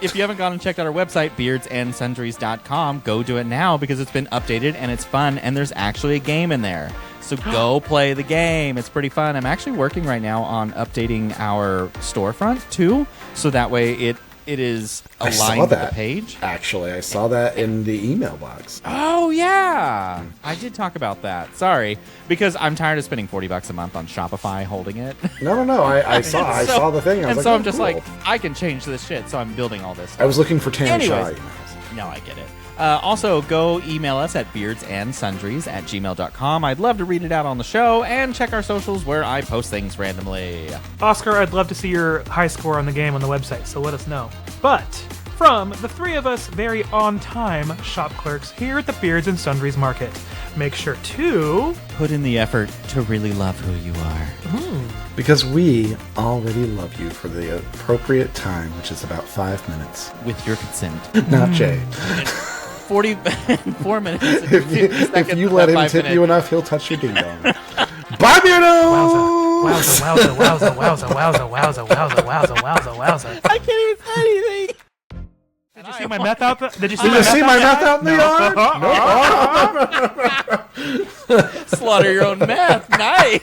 If you haven't gone and checked out our website, beardsandsundries.com, go do it now because it's been updated and it's fun and there's actually a game in there. So go play the game. It's pretty fun. I'm actually working right now on updating our storefront too, so that way it is aligned with the page. Actually, I saw that in the email box. Oh, yeah. I did talk about that. Sorry. Because I'm tired of spending $40 a month on Shopify holding it. No. I saw the thing. I was and like, so I'm oh, just cool. like, I can change this shit. So I'm building all this stuff. I was looking for Tan Shaw Anyways. emails. No, I get it. Also, go email us at beardsandsundries@gmail.com. I'd love to read it out on the show, and check our socials where I post things randomly. Oscar, I'd love to see your high score on the game on the website, so let us know. But from the three of us very on-time shop clerks here at the Beards and Sundries Market, make sure to Put in the effort to really love who you are. Because we already love you for the appropriate time, which is about 5 minutes. With your consent. Not Jay. 44 minutes. If you let him tip you enough, he'll touch your ding dong. Bye, Beardo! Wowza, wowza, wowza, wowza, wowza, wowza, wowza, wowza, wowza. I can't even say anything. Did you see my meth out? Did you Did you see my mouth out in the yard? Slaughter your own meth. Nice.